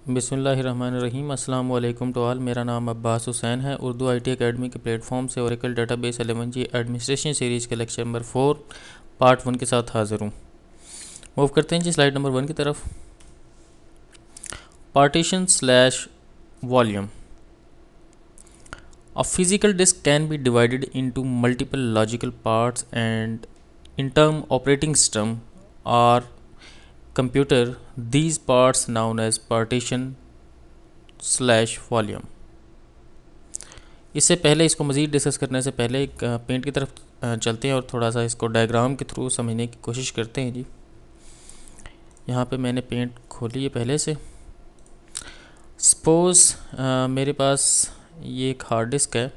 बिस्मिल्लाहिर्रहमानिर्रहीम। अस्सलाम वालेकुम टू ऑल। मेरा नाम अब्बास हुसैन है। उर्दू आईटी एकेडमी के प्लेटफॉर्म से Oracle database 11G administration series के लेक्चर नंबर 4 पार्ट 1 के साथ हाज़िर हूँ। मूव करते हैं जी स्लाइड नंबर 1 की तरफ। Partition slash volume. A physical disk can be divided into multiple logical parts and in term operating system or computer these parts known as partition slash volume. इससे पहले इसको मज़ीद डिस्कस करने से पहले एक पेंट की तरफ चलते हैं और थोड़ा सा इसको डायग्राम के थ्रू समझने की कोशिश करते हैं जी। यहाँ पे मैंने पेंट खोली है पहले से। सपोज़ मेरे पास ये एक हार्ड डिस्क है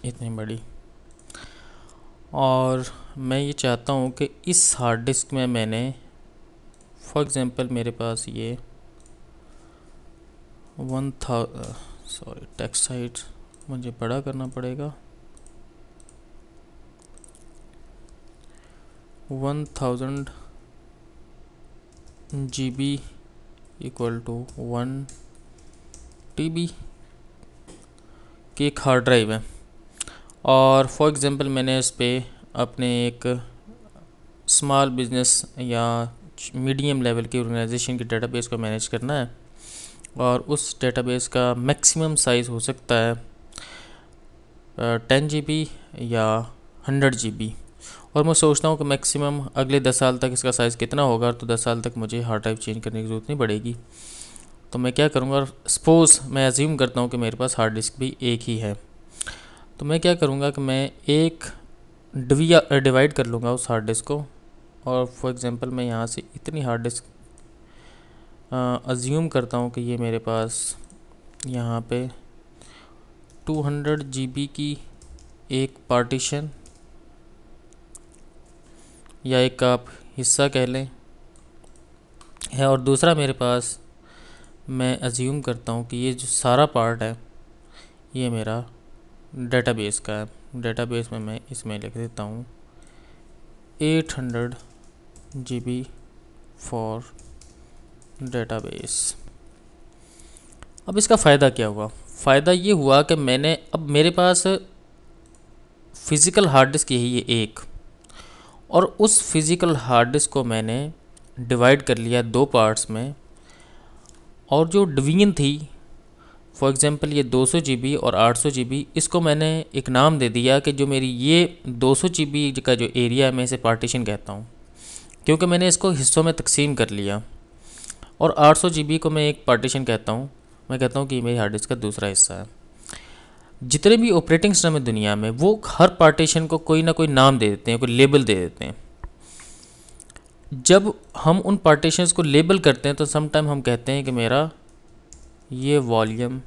इतनी बड़ी, और मैं ये चाहता हूँ कि इस हार्ड डिस्क में मैंने फॉर एग्ज़ाम्पल मेरे पास ये टेक्स्ट साइज मुझे बड़ा करना पड़ेगा, 1000 GB इक्वल टू 1 TB की एक हार्ड ड्राइव है। और फॉर एग्ज़ाम्पल मैंने इस पर अपने एक स्मॉल बिज़नेस या मीडियम लेवल की ऑर्गेनाइजेशन की डेटाबेस को मैनेज करना है, और उस डेटाबेस का मैक्सिमम साइज़ हो सकता है 10 GB या 100 GB। और मैं सोचता हूँ कि मैक्सिमम अगले 10 साल तक इसका साइज़ कितना होगा, तो 10 साल तक मुझे हार्ड ड्राइव चेंज करने की ज़रूरत नहीं पड़ेगी। तो मैं क्या करूँगा, सपोज़ मैं अज्यूम करता हूँ कि मेरे पास हार्ड डिस्क भी एक ही है, तो मैं क्या करूँगा कि मैं एक डिवाइड कर लूँगा उस हार्ड डिस्क को। और फॉर एग्ज़ाम्पल मैं यहाँ से इतनी हार्ड डिस्क अज्यूम करता हूँ कि ये मेरे पास यहाँ पे 200 GB की एक पार्टीशन या एक आप हिस्सा कह लें है, और दूसरा मेरे पास मैं अज्यूम करता हूँ कि ये जो सारा पार्ट है ये मेरा डेटाबेस का है। डेटाबेस में मैं इसमें लिख देता हूँ 800 GB फॉर डेटाबेस। अब इसका फ़ायदा क्या हुआ? फ़ायदा ये हुआ कि मैंने अब मेरे पास फ़िज़िकल हार्ड डिस्क यही है एक, और उस फिज़िकल हार्ड डिस्क को मैंने डिवाइड कर लिया दो पार्ट्स में, और जो डिवीजन थी फॉर एग्ज़ाम्पल ये 200 GB और 800 GB, इसको मैंने एक नाम दे दिया कि जो मेरी ये 200 GB का जो एरिया है मैं इसे पार्टीशन कहता हूँ, क्योंकि मैंने इसको हिस्सों में तकसीम कर लिया। और 800 GB को मैं एक पार्टीशन कहता हूँ, मैं कहता हूँ कि ये मेरी हार्ड डिस्क का दूसरा हिस्सा है। जितने भी ऑपरेटिंग सिस्टम है दुनिया में, वो हर पार्टीशन को कोई ना कोई नाम दे देते हैं, कोई लेबल दे देते हैं। जब हम उन पार्टीशंस को लेबल करते हैं तो सम टाइम हम कहते हैं कि मेरा ये वॉल्यूम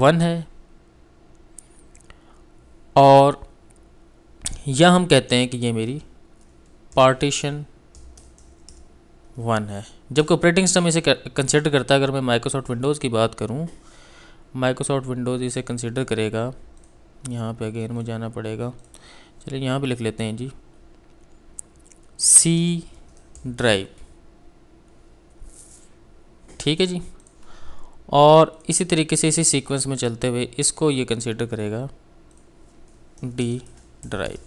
1 है, और या हम कहते हैं कि ये मेरी पार्टीशन 1 है। जबकि ऑपरेटिंग सिस्टम इसे कंसिडर करता है, अगर मैं माइक्रोसॉफ्ट विंडोज़ की बात करूं, माइक्रोसॉफ्ट विंडोज़ इसे कंसिडर करेगा। यहाँ पे अगेन मुझे जाना पड़ेगा, चलिए यहाँ पे लिख लेते हैं जी सी ड्राइव, ठीक है जी। और इसी तरीके से इसी सीक्वेंस में चलते हुए इसको ये कंसिडर करेगा डी ड्राइव।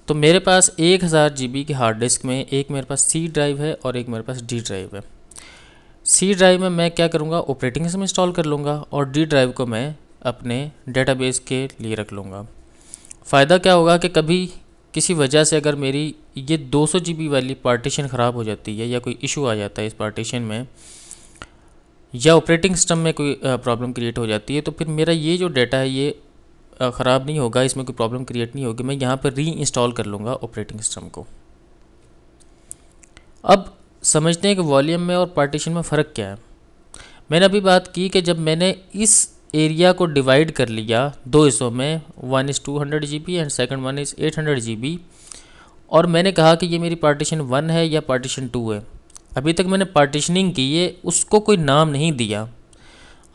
तो मेरे पास 1000 GB की हार्ड डिस्क में एक मेरे पास सी ड्राइव है और एक मेरे पास डी ड्राइव है। सी ड्राइव में मैं क्या करूँगा, ऑपरेटिंग सिस्टम इंस्टॉल कर लूँगा, और डी ड्राइव को मैं अपने डेटाबेस के लिए रख लूँगा। फ़ायदा क्या होगा कि कभी किसी वजह से अगर मेरी ये 200 GB वाली पार्टीशन ख़राब हो जाती है, या कोई इशू आ जाता है इस पार्टीशन में, या ऑपरेटिंग सिस्टम में कोई प्रॉब्लम क्रिएट हो जाती है, तो फिर मेरा ये जो डाटा है ये ख़राब नहीं होगा, इसमें कोई प्रॉब्लम क्रिएट नहीं होगी। मैं यहाँ पर री इंस्टॉल कर लूँगा ऑपरेटिंग सिस्टम को। अब समझते हैं कि वॉल्यूम में और पार्टीशन में फ़र्क क्या है। मैंने अभी बात की कि जब मैंने इस एरिया को डिवाइड कर लिया दो हिस्सों में, 1 is 200 GB and second 1 is 800 GB, और मैंने कहा कि ये मेरी पार्टीशन 1 है या पार्टीशन 2 है। अभी तक मैंने पार्टीशनिंग की है, उसको कोई नाम नहीं दिया।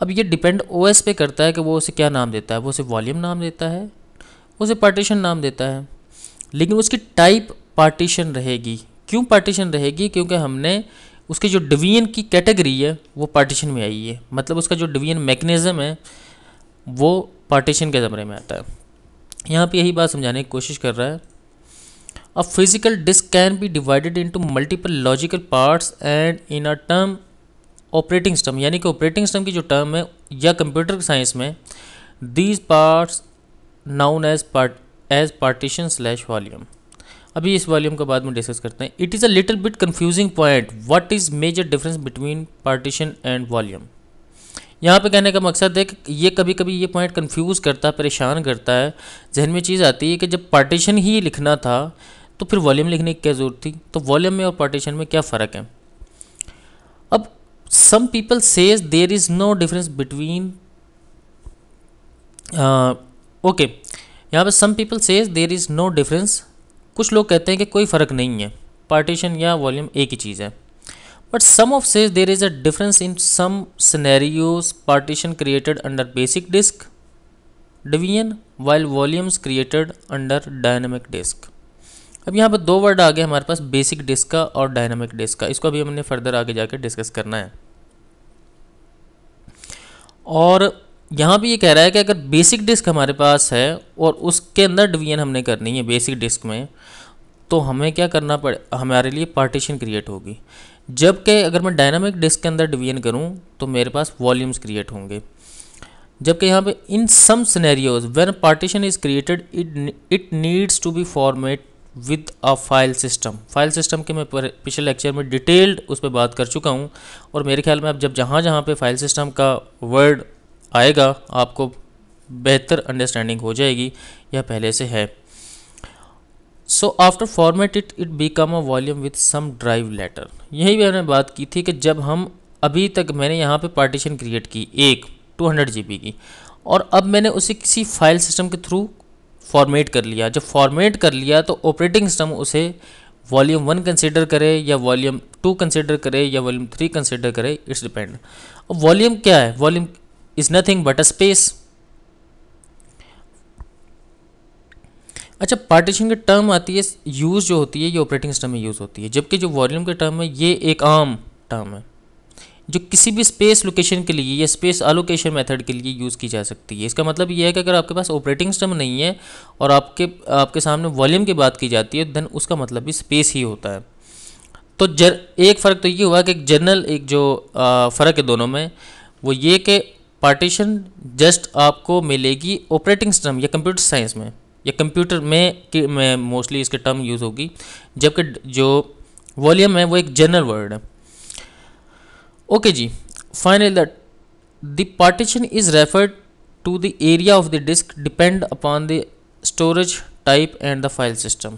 अब ये डिपेंड ओएस पे करता है कि वो उसे क्या नाम देता है। वो उसे वॉल्यूम नाम देता है, उसे पार्टीशन नाम देता है, लेकिन उसकी टाइप पार्टीशन रहेगी। क्यों पार्टीशन रहेगी? क्योंकि हमने उसके जो डिवीजन की कैटेगरी है वो पार्टीशन में आई है, मतलब उसका जो डिवीजन मैकेनिज़्म है वो पार्टीशन के ज़मरे में आता है। यहाँ पे यही बात समझाने की कोशिश कर रहा है। A physical disk can be divided into multiple logical parts and in a term operating system, यानी कि ऑपरेटिंग सिस्टम की जो टर्म है या कंप्यूटर साइंस में, these parts known as partition slash volume. अभी इस वॉल्यूम को बाद में डिस्कस करते हैं। It is a little bit confusing point, what is major difference between partition and volume. यहाँ पे कहने का मकसद है कि ये कभी कभी ये पॉइंट कंफ्यूज करता है, परेशान करता है, जहन में चीज़ आती है कि जब पार्टीशन ही लिखना था तो फिर वॉल्यूम लिखने की क्या ज़रूरत थी? तो वॉल्यूम में और पार्टीशन में क्या फ़र्क है? अब some people says there is no difference between, okay, यहाँ पे some people says there is no difference, कुछ लोग कहते हैं कि कोई फ़र्क नहीं है, पार्टीशन या वॉल्यूम एक ही चीज़ है। But some of says there is a difference in some scenarios, partition created under basic disk division while volumes created under dynamic disk। अब यहाँ पर दो वर्ड आ गए हमारे पास, बेसिक डिस्क का और डायनामिक डिस्क का। इसको अभी हमने फर्दर आगे जाकर डिस्कस करना है। और यहाँ भी ये कह रहा है कि अगर बेसिक डिस्क हमारे पास है और उसके अंदर डिवीजन हमने करनी है बेसिक डिस्क में, तो हमें क्या करना पड़े, हमारे लिए पार्टीशन क्रिएट होगी। जबकि अगर मैं डायनामिक डिस्क के अंदर डिवीजन करूं तो मेरे पास वॉल्यूम्स क्रिएट होंगे। जबकि यहाँ पे in some scenarios when partition is created it needs to be format with a file system. File system के मैं पिछले लेक्चर में डिटेल्ड उस पर बात कर चुका हूँ, और मेरे ख्याल में अब जब जहाँ जहाँ पे फाइल सिस्टम का वर्ड आएगा आपको बेहतर अंडरस्टैंडिंग हो जाएगी, या पहले से है। So after format it become a volume with some drive letter. यही मैंने बात की थी कि जब हम अभी तक मैंने यहाँ पे पार्टीशन क्रिएट की एक 200 GB की, और अब मैंने उसे किसी फाइल सिस्टम के थ्रू फॉर्मेट कर लिया। जब फॉर्मेट कर लिया तो ऑपरेटिंग सिस्टम उसे वॉल्यूम 1 कंसिडर करे या वॉल्यूम 2 कंसिडर करे या वॉल्यूम 3 कंसिडर करे, इट्स डिपेंड। अब वॉल्यूम क्या है? Volume is nothing but a space. अच्छा, पार्टीशन की टर्म आती है, यूज़ जो होती है ये ऑपरेटिंग सिस्टम में यूज़ होती है, जबकि जो वॉल्यूम के टर्म है ये एक आम टर्म है जो किसी भी स्पेस लोकेशन के लिए या स्पेस एलोकेशन मेथड के लिए यूज़ की जा सकती है। इसका मतलब ये है कि अगर आपके पास ऑपरेटिंग सिस्टम नहीं है और आपके सामने वॉल्यूम की बात की जाती है, देन उसका मतलब भी स्पेस ही होता है। तो एक फ़र्क तो ये हुआ कि जनरल एक जो फ़र्क है दोनों में, वो ये कि पार्टीशन जस्ट आपको मिलेगी ऑपरेटिंग सिस्टम या कंप्यूटर साइंस में या कंप्यूटर में मोस्टली इसके टर्म यूज़ होगी, जबकि जो वॉल्यूम है वो एक जनरल वर्ड है। ओके जी, finally that the partition is referred to the area of the disk depend upon the storage type and the file system.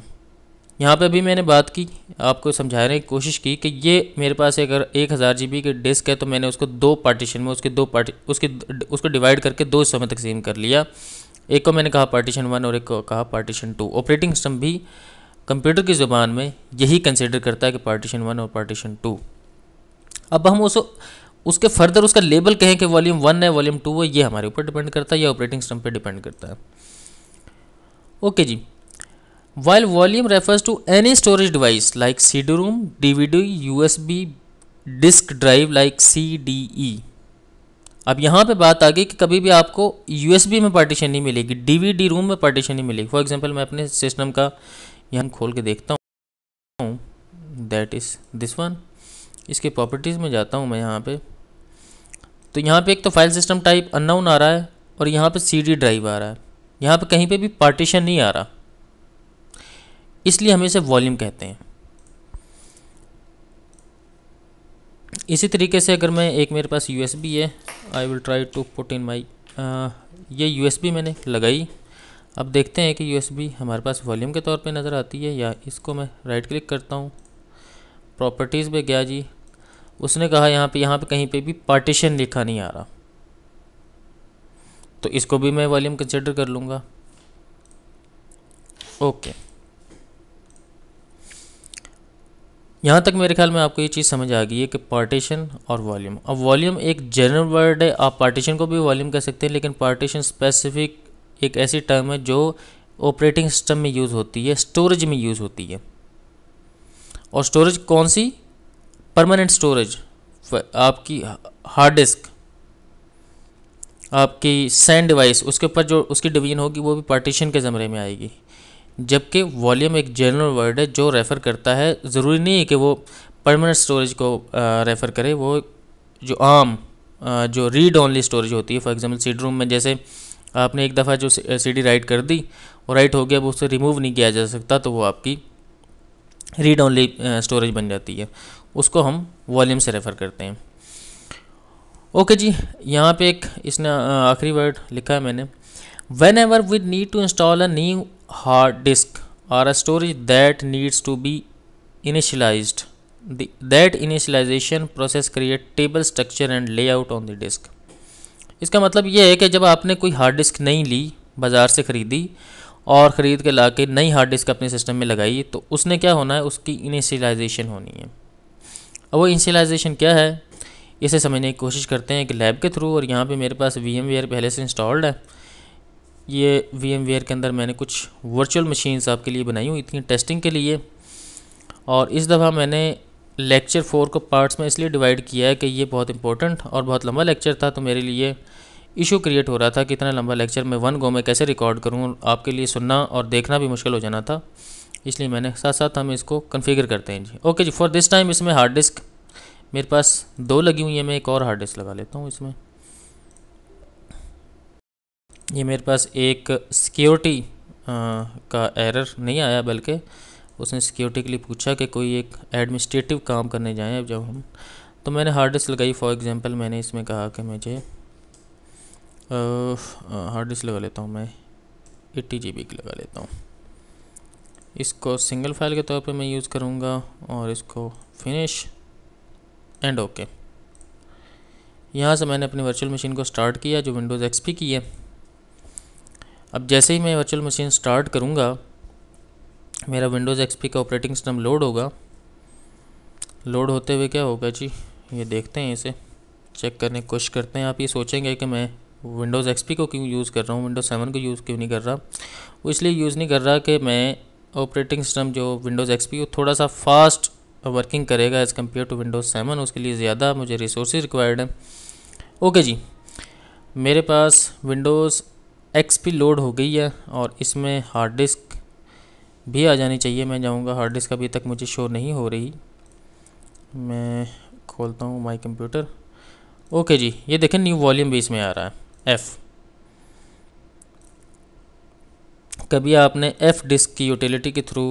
यहाँ पे अभी मैंने बात की, आपको समझाने की कोशिश की कि ये मेरे पास अगर 1000 GB की डिस्क है तो मैंने उसको दो पार्टीशन में उसको डिवाइड करके दो हिस्सों में तकसीम कर लिया। एक को मैंने कहा पार्टीशन 1 और एक को कहा पार्टीशन 2। ऑपरेटिंग सिस्टम भी कंप्यूटर की ज़ुबान में यही कंसिडर करता है कि पार्टीशन 1 और पार्टीशन 2। अब हम उसके फर्दर उसका लेबल कहें कि वॉल्यूम 1 है वॉल्यूम 2 है, ये हमारे ऊपर डिपेंड करता है या ऑपरेटिंग सिस्टम पे डिपेंड करता है। ओके जी, while volume refers to any storage device like CD ROM, DVD, USB disk drive like CDE। अब यहाँ पे बात आ गई कि कभी भी आपको USB में पार्टीशन नहीं मिलेगी, DVD रोम में पार्टीशन नहीं मिलेगी। फॉर एग्जांपल मैं अपने सिस्टम का यहाँ खोल के देखता हूँ, दैट इज़ दिस वन। इसके प्रॉपर्टीज़ में जाता हूँ मैं यहाँ पे, तो यहाँ पे एक तो फाइल सिस्टम टाइप अननोन आ रहा है और यहाँ पे CD ड्राइव आ रहा है। यहाँ पे कहीं पे भी पार्टीशन नहीं आ रहा, इसलिए हम इसे वॉल्यूम कहते हैं। इसी तरीके से अगर मैं एक मेरे पास USB है, I will try to put in my, ये USB मैंने लगाई। अब देखते हैं कि USB हमारे पास वॉल्यूम के तौर पे नज़र आती है या इसको मैं राइट क्लिक करता हूँ, प्रॉपर्टीज़ पे गया जी, उसने कहा यहाँ पे कहीं पे भी पार्टीशन लिखा नहीं आ रहा, तो इसको भी मैं वॉल्यूम कंसिडर कर लूँगा। ओके, यहाँ तक मेरे ख्याल में आपको ये चीज़ समझ आ गई है कि पार्टीशन और वॉल्यूम। अब वॉल्यूम एक जनरल वर्ड है, आप पार्टीशन को भी वॉल्यूम कह सकते हैं, लेकिन पार्टीशन स्पेसिफिक एक ऐसी टर्म है जो ऑपरेटिंग सिस्टम में यूज़ होती है, स्टोरेज में यूज़ होती है। और स्टोरेज कौन सी, परमानेंट स्टोरेज, आपकी हार्ड डिस्क, आपकी सैंड डिवाइस, उसके ऊपर जो उसकी डिवीजन होगी वो भी पार्टीशन के ज़मरे में आएगी। जबकि वॉल्यूम एक जनरल वर्ड है जो रेफ़र करता है, ज़रूरी नहीं है कि वो परमानेंट स्टोरेज को रेफ़र करे, वो जो आम जो रीड ओनली स्टोरेज होती है, फॉर एग्जांपल सीडी रोम में जैसे आपने एक दफ़ा जो सीडी राइट कर दी और राइट हो गया, वो उससे रिमूव नहीं किया जा सकता, तो वो आपकी रीड ओनली स्टोरेज बन जाती है, उसको हम वॉल्यूम से रेफ़र करते हैं। ओके जी, यहाँ पे एक इसने आखिरी वर्ड लिखा है मैंने, whenever we need to install a new hard disk और a storage that needs to be initialized, that initialization process create table structure and layout on the disk. इसका मतलब ये है कि जब आपने कोई हार्ड डिस्क नहीं ली, बाज़ार से ख़रीदी और ख़रीद के ला के नई हार्ड डिस्क अपने सिस्टम में लगाई, तो उसने क्या होना है, उसकी इनिशियलाइजेशन होनी है। अब वो इनिशियलाइजेशन क्या है, इसे समझने की कोशिश करते हैं कि लैब के थ्रू। और यहाँ पे मेरे पास VMware पहले से इंस्टॉल्ड है। ये VMware के अंदर मैंने कुछ वर्चुअल मशीन्स आपके लिए बनाई हुई थी टेस्टिंग के लिए, और इस दफ़ा मैंने लेक्चर 4 को पार्ट्स में इसलिए डिवाइड किया है कि ये बहुत इंपॉर्टेंट और बहुत लंबा लेक्चर था, तो मेरे लिए इशू क्रिएट हो रहा था कि इतना लंबा लेक्चर मैं वन गो में कैसे रिकॉर्ड करूँ, आपके लिए सुनना और देखना भी मुश्किल हो जाना था, इसलिए मैंने साथ साथ हम इसको कन्फिगर करते हैं जी। ओके जी, फॉर दिस टाइम इसमें हार्ड डिस्क मेरे पास 2 लगी हुई है, मैं एक और हार्ड डिस्क लगा लेता हूँ इसमें। ये मेरे पास एक सिक्योरिटी का एरर नहीं आया, बल्कि उसने सिक्योरिटी के लिए पूछा कि कोई एक एडमिनिस्ट्रेटिव काम करने जाएं अब जब हम, तो मैंने हार्ड डिस्क लगाई। फॉर एग्जांपल मैंने इसमें कहा कि मुझे हार्ड डिस्क लगा लेता हूँ, मैं 80 GB की लगा लेता हूँ। इसको सिंगल फाइल के तौर पे मैं यूज़ करूँगा और इसको फिनिश एंड ओके। यहाँ से मैंने अपनी वर्चुअल मशीन को स्टार्ट किया जो विंडोज़ XP की है। अब जैसे ही मैं वर्चुअल मशीन स्टार्ट करूँगा, मेरा विंडोज़ XP का ऑपरेटिंग सिस्टम लोड होगा। लोड होते हुए क्या होगा जी, ये देखते हैं, इसे चेक करने की कोशिश करते हैं। आप ये सोचेंगे कि मैं विंडोज़ XP को क्यों यूज़ कर रहा हूँ, विंडोज़ 7 को यूज़ क्यों नहीं कर रहा। वो इसलिए यूज़ नहीं कर रहा कि मैं ऑपरेटिंग सिस्टम जो विंडोज़ XP वो थोड़ा सा फास्ट वर्किंग करेगा एज़ कम्पेयर टू विंडोज़ 7, उसके लिए ज़्यादा मुझे रिसोर्सेज रिक्वायर्ड है। ओके जी, मेरे पास विंडोज़ XP लोड हो गई है और इसमें हार्ड डिस्क भी आ जानी चाहिए। मैं जाऊंगा, हार्ड डिस्क अभी तक मुझे शो नहीं हो रही, मैं खोलता हूँ माई कंप्यूटर। ओके जी, ये देखें न्यू वॉल्यूम भी इसमें आ रहा है F। कभी आपने F डिस्क की यूटिलिटी के थ्रू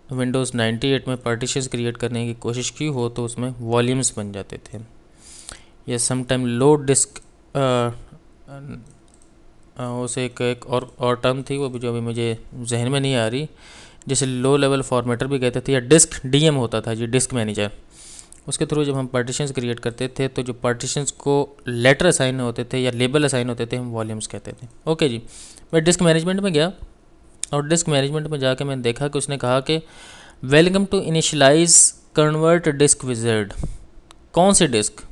विंडोज़ 98 में पार्टीशंस क्रिएट करने की कोशिश की हो तो उसमें वॉल्यूम्स बन जाते थे, या समटाइम लोड डिस्क उसे एक और टर्म थी, वो भी जो अभी मुझे जहन में नहीं आ रही, जैसे लो लेवल फॉर्मेटर भी कहते थे, या डिस्क DM होता था जी, डिस्क मैनेजर। उसके थ्रू जब हम पार्टीशंस क्रिएट करते थे तो जो पार्टीशंस को लेटर असाइन होते थे या लेबल असाइन होते थे हम वॉल्यूम्स कहते थे। ओके जी, मैं डिस्क मैनेजमेंट में गया और डिस्क मैनेजमेंट में जाके मैंने देखा कि उसने कहा कि welcome to initialize convert disk wizard. कौन सी डिस्क,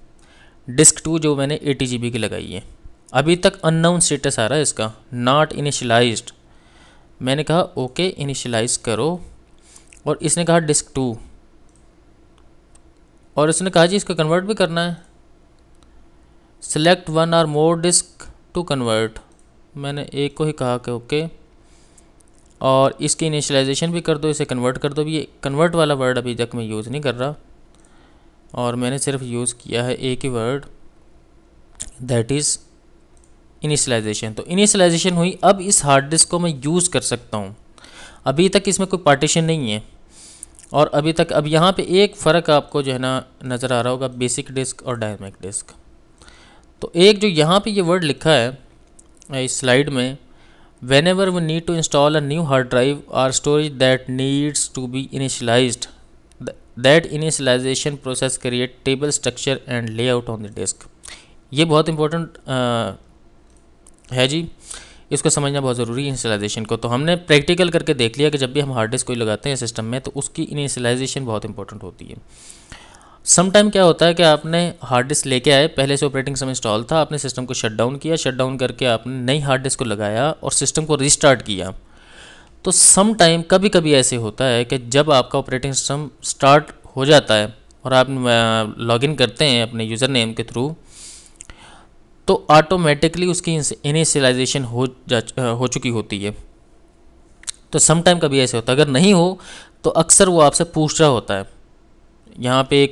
डिस्क 2 जो मैंने 80 GB की लगाई है, अभी तक अननोन स्टेटस आ रहा है इसका, नॉट इनिशियलाइज्ड। मैंने कहा ओके इनिशियलाइज करो, और इसने कहा डिस्क 2, और इसने कहा जी इसको कन्वर्ट भी करना है, सेलेक्ट 1 और मोर डिस्क टू कन्वर्ट। मैंने एक को ही कहा कि ओके, और इसकी इनिशियलाइजेशन भी कर दो, इसे कन्वर्ट कर दो भी। ये कन्वर्ट वाला वर्ड अभी तक मैं यूज़ नहीं कर रहा, और मैंने सिर्फ यूज़ किया है एक ही वर्ड, दैट इज़ इनिशियलाइजेशन। तो इनिशियलाइजेशन हुई, अब इस हार्ड डिस्क को मैं यूज़ कर सकता हूँ। अभी तक इसमें कोई पार्टीशन नहीं है, और अभी तक अब यहाँ पे एक फ़र्क आपको जो है ना नज़र आ रहा होगा, बेसिक डिस्क और डायनेमिक डिस्क। तो एक जो यहाँ पे ये वर्ड लिखा है इस स्लाइड में, whenever we need to install a new hard drive और storage that needs to be initialized, that initialization process create table structure and layout on the disk. ये बहुत इंपॉर्टेंट है जी, इसको समझना बहुत ज़रूरी है इनिशियलाइजेशन को। तो हमने प्रैक्टिकल करके देख लिया कि जब भी हम हार्ड डिस्क कोई लगाते हैं सिस्टम में तो उसकी इनिशियलाइजेशन बहुत इंपॉर्टेंट होती है। सम टाइम क्या होता है कि आपने हार्ड डिस्क लेके आए, पहले से ऑपरेटिंग सिस्टम इंस्टॉल था, आपने सिस्टम को शट डाउन किया, शट डाउन करके आपने नई हार्ड डिस्क को लगाया और सिस्टम को रीस्टार्ट किया, तो सम टाइम कभी कभी ऐसे होता है कि जब आपका ऑपरेटिंग सिस्टम स्टार्ट हो जाता है और आप लॉगिन करते हैं अपने यूज़र नेम के थ्रू, तो ऑटोमेटिकली उसकी इनिशियलाइजेशन हो चुकी होती है। तो सम टाइम कभी ऐसे होता है, अगर नहीं हो तो अक्सर वो आपसे पूछ रहा होता है, यहाँ पे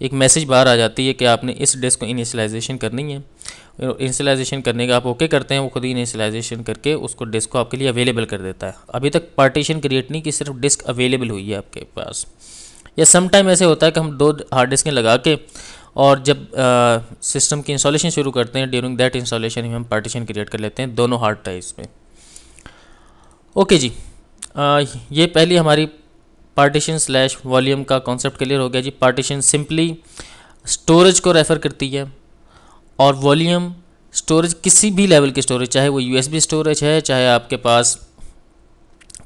एक मैसेज बाहर आ जाती है कि आपने इस डिस्क को इनिशियलाइजेशन करनी है। इनिशियलाइजेशन करने का आप ओके करते हैं, वो खुद ही इनिशियलाइजेशन करके उसको डिस्क को आपके लिए अवेलेबल कर देता है। अभी तक पार्टीशन क्रिएट नहीं कि सिर्फ डिस्क अवेलेबल हुई है आपके पास। या सम टाइम ऐसे होता है कि हम 2 हार्ड डिस्कें लगा के और जब सिस्टम की इंस्टॉलेशन शुरू करते हैं, ड्यूरिंग दैट इंस्टॉलेशन हम पार्टीशन क्रिएट कर लेते हैं दोनों हार्ड ड्राइव्स में। ओके जी, ये पहली हमारी पार्टीशन स्लैश वॉल्यूम का कॉन्सेप्ट क्लियर हो गया जी। पार्टीशन सिंपली स्टोरेज को रेफ़र करती है और वॉल्यूम स्टोरेज किसी भी लेवल की स्टोरेज, चाहे वो यूएसबी स्टोरेज है, चाहे आपके पास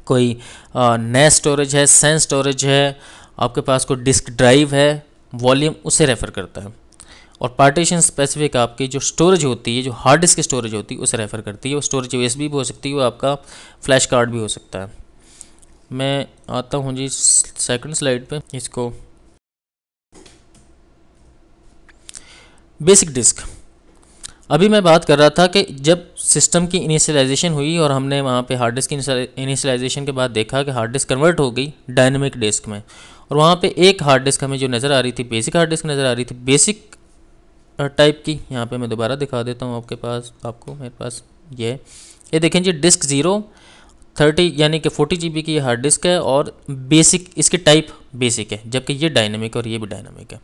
कोई नेट स्टोरेज है, सेंस स्टोरेज है, आपके पास कोई डिस्क ड्राइव है, वॉल्यूम उसे रेफ़र करता है। और पार्टीशन स्पेसिफिक आपकी जो स्टोरेज होती है, जो हार्ड डिस्क की स्टोरेज होती है, उसे रेफ़र करती है। वो स्टोरेज यूएसबी भी हो सकती है, वो आपका फ्लैश कार्ड भी हो सकता है। मैं आता हूँ जी सेकंड स्लाइड पे। इसको बेसिक डिस्क, अभी मैं बात कर रहा था कि जब सिस्टम की इनिशियलाइजेशन हुई और हमने वहाँ पे हार्ड डिस्क की इनिशियलाइजेशन के बाद देखा कि हार्ड डिस्क कन्वर्ट हो गई डायनेमिक डिस्क में, और वहाँ पे एक हार्ड डिस्क हमें जो नज़र आ रही थी, बेसिक हार्ड डिस्क नज़र आ रही थी, बेसिक टाइप की। यहाँ पे मैं दोबारा दिखा देता हूँ आपको मेरे पास ये देखें जी, डिस्क 030 यानी कि 40 GB की ये हार्ड डिस्क है और बेसिक इसकी टाइप बेसिक है, जबकि ये डायनेमिक और ये भी डायनेमिक है।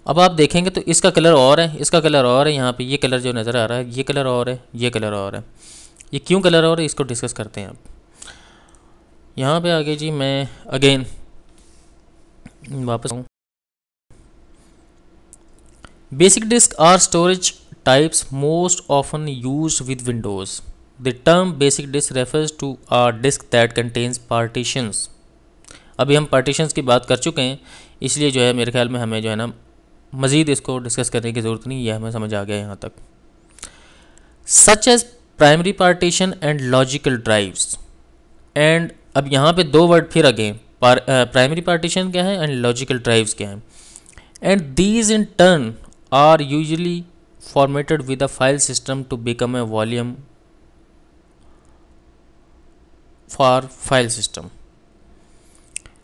अब आप देखेंगे तो इसका कलर और है, इसका कलर और है, यहाँ पे ये कलर जो नज़र आ रहा है ये कलर और है, ये कलर और है। ये क्यों कलर और है इसको डिस्कस करते हैं अब। यहाँ पे आगे जी मैं अगेन वापस आऊँ। Basic disk are storage types most often used with Windows. The term basic disk refers to a disk that contains partitions. अभी हम पार्टीशंस की बात कर चुके हैं, इसलिए जो है मेरे ख्याल में हमें जो है ना मज़ीद इसको डिस्कस करने की ज़रूरत नहीं है, हमें समझ आ गया यहाँ तक। Such as primary partition and logical drives. And अब यहाँ पे 2 वर्ड फिर अगेन, प्राइमरी पार्टीशन क्या है एंड लॉजिकल ड्राइव्स क्या है। And these in turn are usually formatted with a file system to become a volume for file system.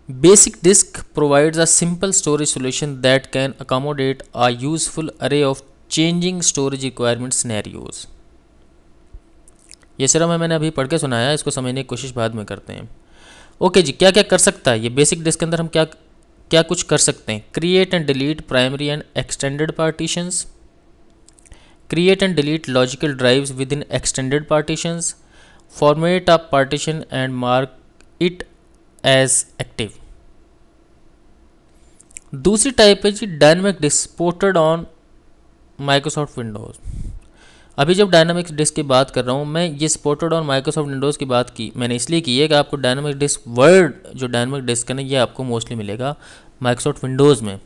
Basic disk provides a simple storage solution that can accommodate a useful array of changing storage requirement scenarios. ये सिर्फ मैंने अभी पढ़ के सुनाया, इसको समझने की कोशिश बाद में करते हैं। ओके जी, क्या क्या कर सकता है ये बेसिक डिस्क के अंदर, हम क्या क्या कुछ कर सकते हैं। Create and delete primary and extended partitions, create and delete logical drives within extended partitions, format a partition and mark it as active. दूसरी टाइप है जी dynamic disk supported on Microsoft Windows. अभी जब dynamic disc की बात कर रहा हूँ मैं, ये सपोर्टेड ऑन माइक्रोसॉफ्ट विंडोज़ की बात की मैंने इसलिए की है कि आपको डायनामिक डिस्क वर्ड जो डायनामिक डिस्क है ना, ये आपको मोस्टली मिलेगा माइक्रोसॉफ्ट विंडोज़ में।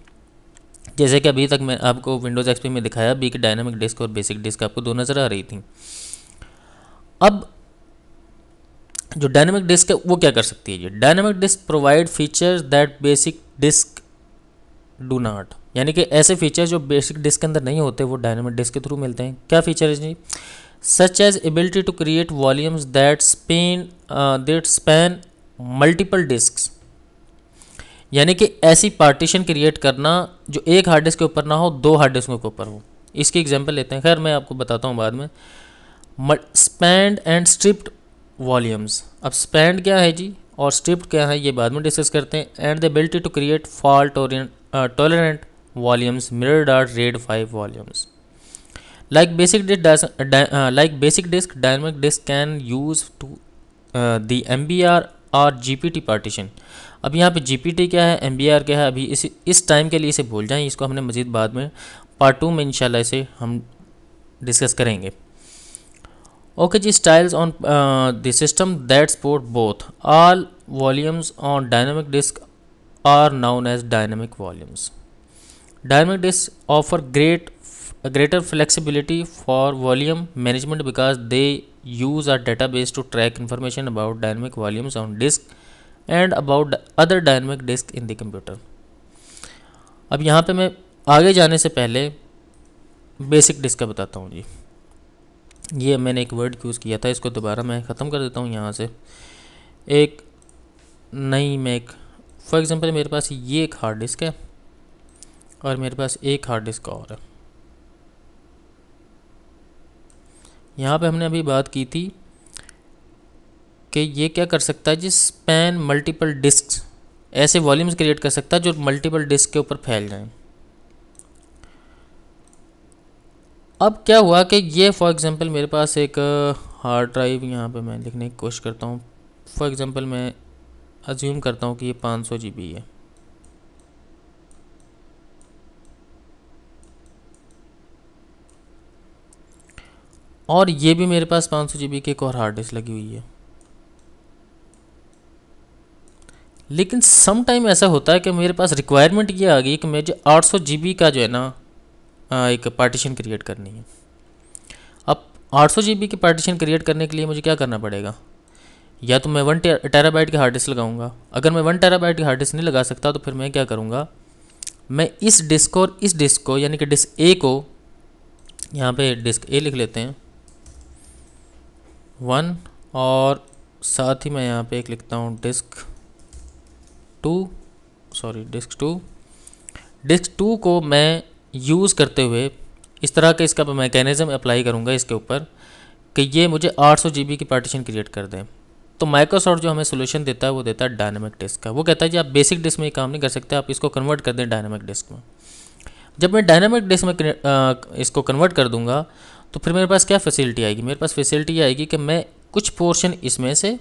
जैसे कि अभी तक मैं आपको विंडोज़ एक्सपी में दिखाया भी कि डायनामिक डिस्क और बेसिक डिस्क आपको 2 नज़र आ रही थी। अब जो डायनामिक डिस्क है वो क्या कर सकती है। ये dynamic disk provide features that basic disk do not, यानी कि ऐसे फीचर जो बेसिक डिस्क के अंदर नहीं होते वो डायनामिक डिस्क के थ्रू मिलते हैं। क्या फीचर है जी। Such as ability to create volumes that span multiple disks, यानी कि ऐसी पार्टीशन क्रिएट करना जो एक हार्ड डिस्क के ऊपर ना हो, 2 हार्ड डिस्कों के ऊपर हो। इसकी एग्जांपल लेते हैं, खैर मैं आपको बताता हूँ बाद में। स्पैन्ड एंड स्ट्रिप्ड वॉल्यूम्स, अब स्पैन्ड क्या है जी और स्ट्रिप्ड क्या है ये बाद में डिस्कस करते हैं। And the ability to create fault tolerant volumes mirrored are RAID 5 volumes. Like basic disk, dynamic disk can use to the MBR और GPT partition। अब यहाँ पे GPT क्या है, MBR क्या है, अभी इस टाइम के लिए इसे भूल जाएं, इसको हमने मज़ीद बाद में पार्ट 2 में इंशाल्लाह इसे हम डिस्कस करेंगे। ओके जी, styles on the system that support both all volumes on dynamic disk are known as dynamic volumes. Dynamic disks offer greater flexibility for volume management because they use a database to track information about dynamic volumes on disk and about other dynamic disk in the computer. अब यहाँ पे मैं आगे जाने से पहले basic disc का बताता हूँ जी। ये मैंने एक वर्ड यूज़ किया था, इसको दोबारा मैं ख़त्म कर देता हूँ यहाँ से। एक नई मैं एक फॉर एग्ज़ाम्पल मेरे पास ये एक हार्ड डिस्क है और मेरे पास एक हार्ड डिस्क और है। यहाँ पे हमने अभी बात की थी कि ये क्या कर सकता है, जिस स्पैन मल्टीपल डिस्क ऐसे वॉल्यूम्स क्रिएट कर सकता है जो मल्टीपल डिस्क के ऊपर फैल जाएं। अब क्या हुआ कि ये फॉर एग्ज़ाम्पल मेरे पास एक हार्ड ड्राइव, यहाँ पे मैं लिखने की कोशिश करता हूँ। फॉर एग्ज़ाम्पल मैं अज्यूम करता हूँ कि ये 500 GB है। और ये भी मेरे पास 500 GB की एक और हार्ड डिस्क लगी हुई है। लेकिन सम टाइम ऐसा होता है कि मेरे पास रिक्वायरमेंट ये आ गई कि मुझे 800 GB का जो है ना एक पार्टीशन क्रिएट करनी है। अब 800 GB की पार्टीशन क्रिएट करने के लिए मुझे क्या करना पड़ेगा, या तो मैं 1 टेराबाइट की हार्ड डिस्क लगाऊंगा। अगर मैं 1 टेराबाइट की हार्ड डिस्क नहीं लगा सकता तो फिर मैं क्या करूँगा, मैं इस डिस्क और इस डिस्क को यानी कि डिस्क ए को, यहाँ पे डिस्क ए लिख लेते हैं 1, और साथ ही मैं यहाँ पे एक लिखता हूँ डिस्क 2 डिस्क 2 को मैं यूज़ करते हुए इस तरह का इसका मैकेनिज़्म अप्लाई करूँगा इसके ऊपर कि ये मुझे 800 GB की पार्टीशन क्रिएट कर दें। तो माइक्रोसॉफ्ट जो हमें सोल्यूशन देता है वो देता है डायनामिक डिस्क का। वो कहता है जी आप बेसिक डिस्क में ये काम नहीं कर सकते, आप इसको कन्वर्ट कर दें डायनामिक डिस्क में। जब मैं डायनामिक डिस्क में इसको कन्वर्ट कर दूंगा तो फिर मेरे पास क्या फैसिलिटी आएगी, मेरे पास फैसिलिटी आएगी कि मैं कुछ पोर्शन इसमें से,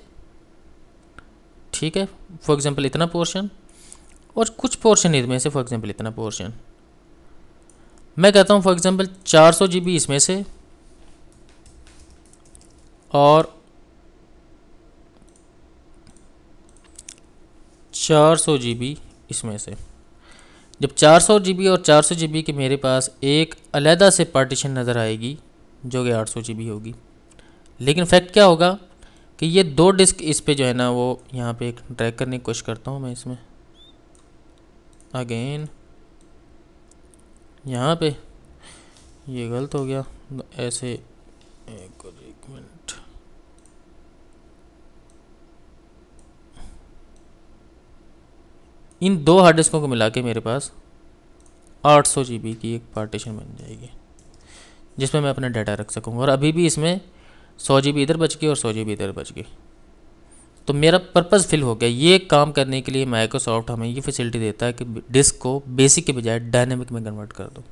ठीक है, फॉर एग्जांपल इतना पोर्शन, और कुछ पोर्शन इसमें से, फॉर एग्जांपल इतना पोर्शन, मैं कहता हूँ फॉर एग्जांपल 400 GB इसमें से और 400 GB इसमें से। जब 400 GB और 400 GB की मेरे पास एक अलहदा से पार्टीशन नज़र आएगी जो कि 800 GB होगी। लेकिन फैक्ट क्या होगा कि ये दो डिस्क इस पे जो है ना, वो यहाँ पे एक ड्रैग करने की कोशिश करता हूँ मैं इसमें अगेन, यहाँ पे ये गलत हो गया ऐसे, एक मिनट, इन दो हार्ड डिस्कों को मिला के मेरे पास 800 GB की एक पार्टीशन बन जाएगी जिसमें मैं अपना डाटा रख सकूँगा। और अभी भी इसमें 100 GB इधर बच गई और 100 GB इधर बच गई, तो मेरा पर्पज़ फिल हो गया। ये काम करने के लिए माइक्रोसॉफ्ट हमें ये फैसिलिटी देता है कि डिस्क को बेसिक के बजाय डायनेमिक में कन्वर्ट कर दो।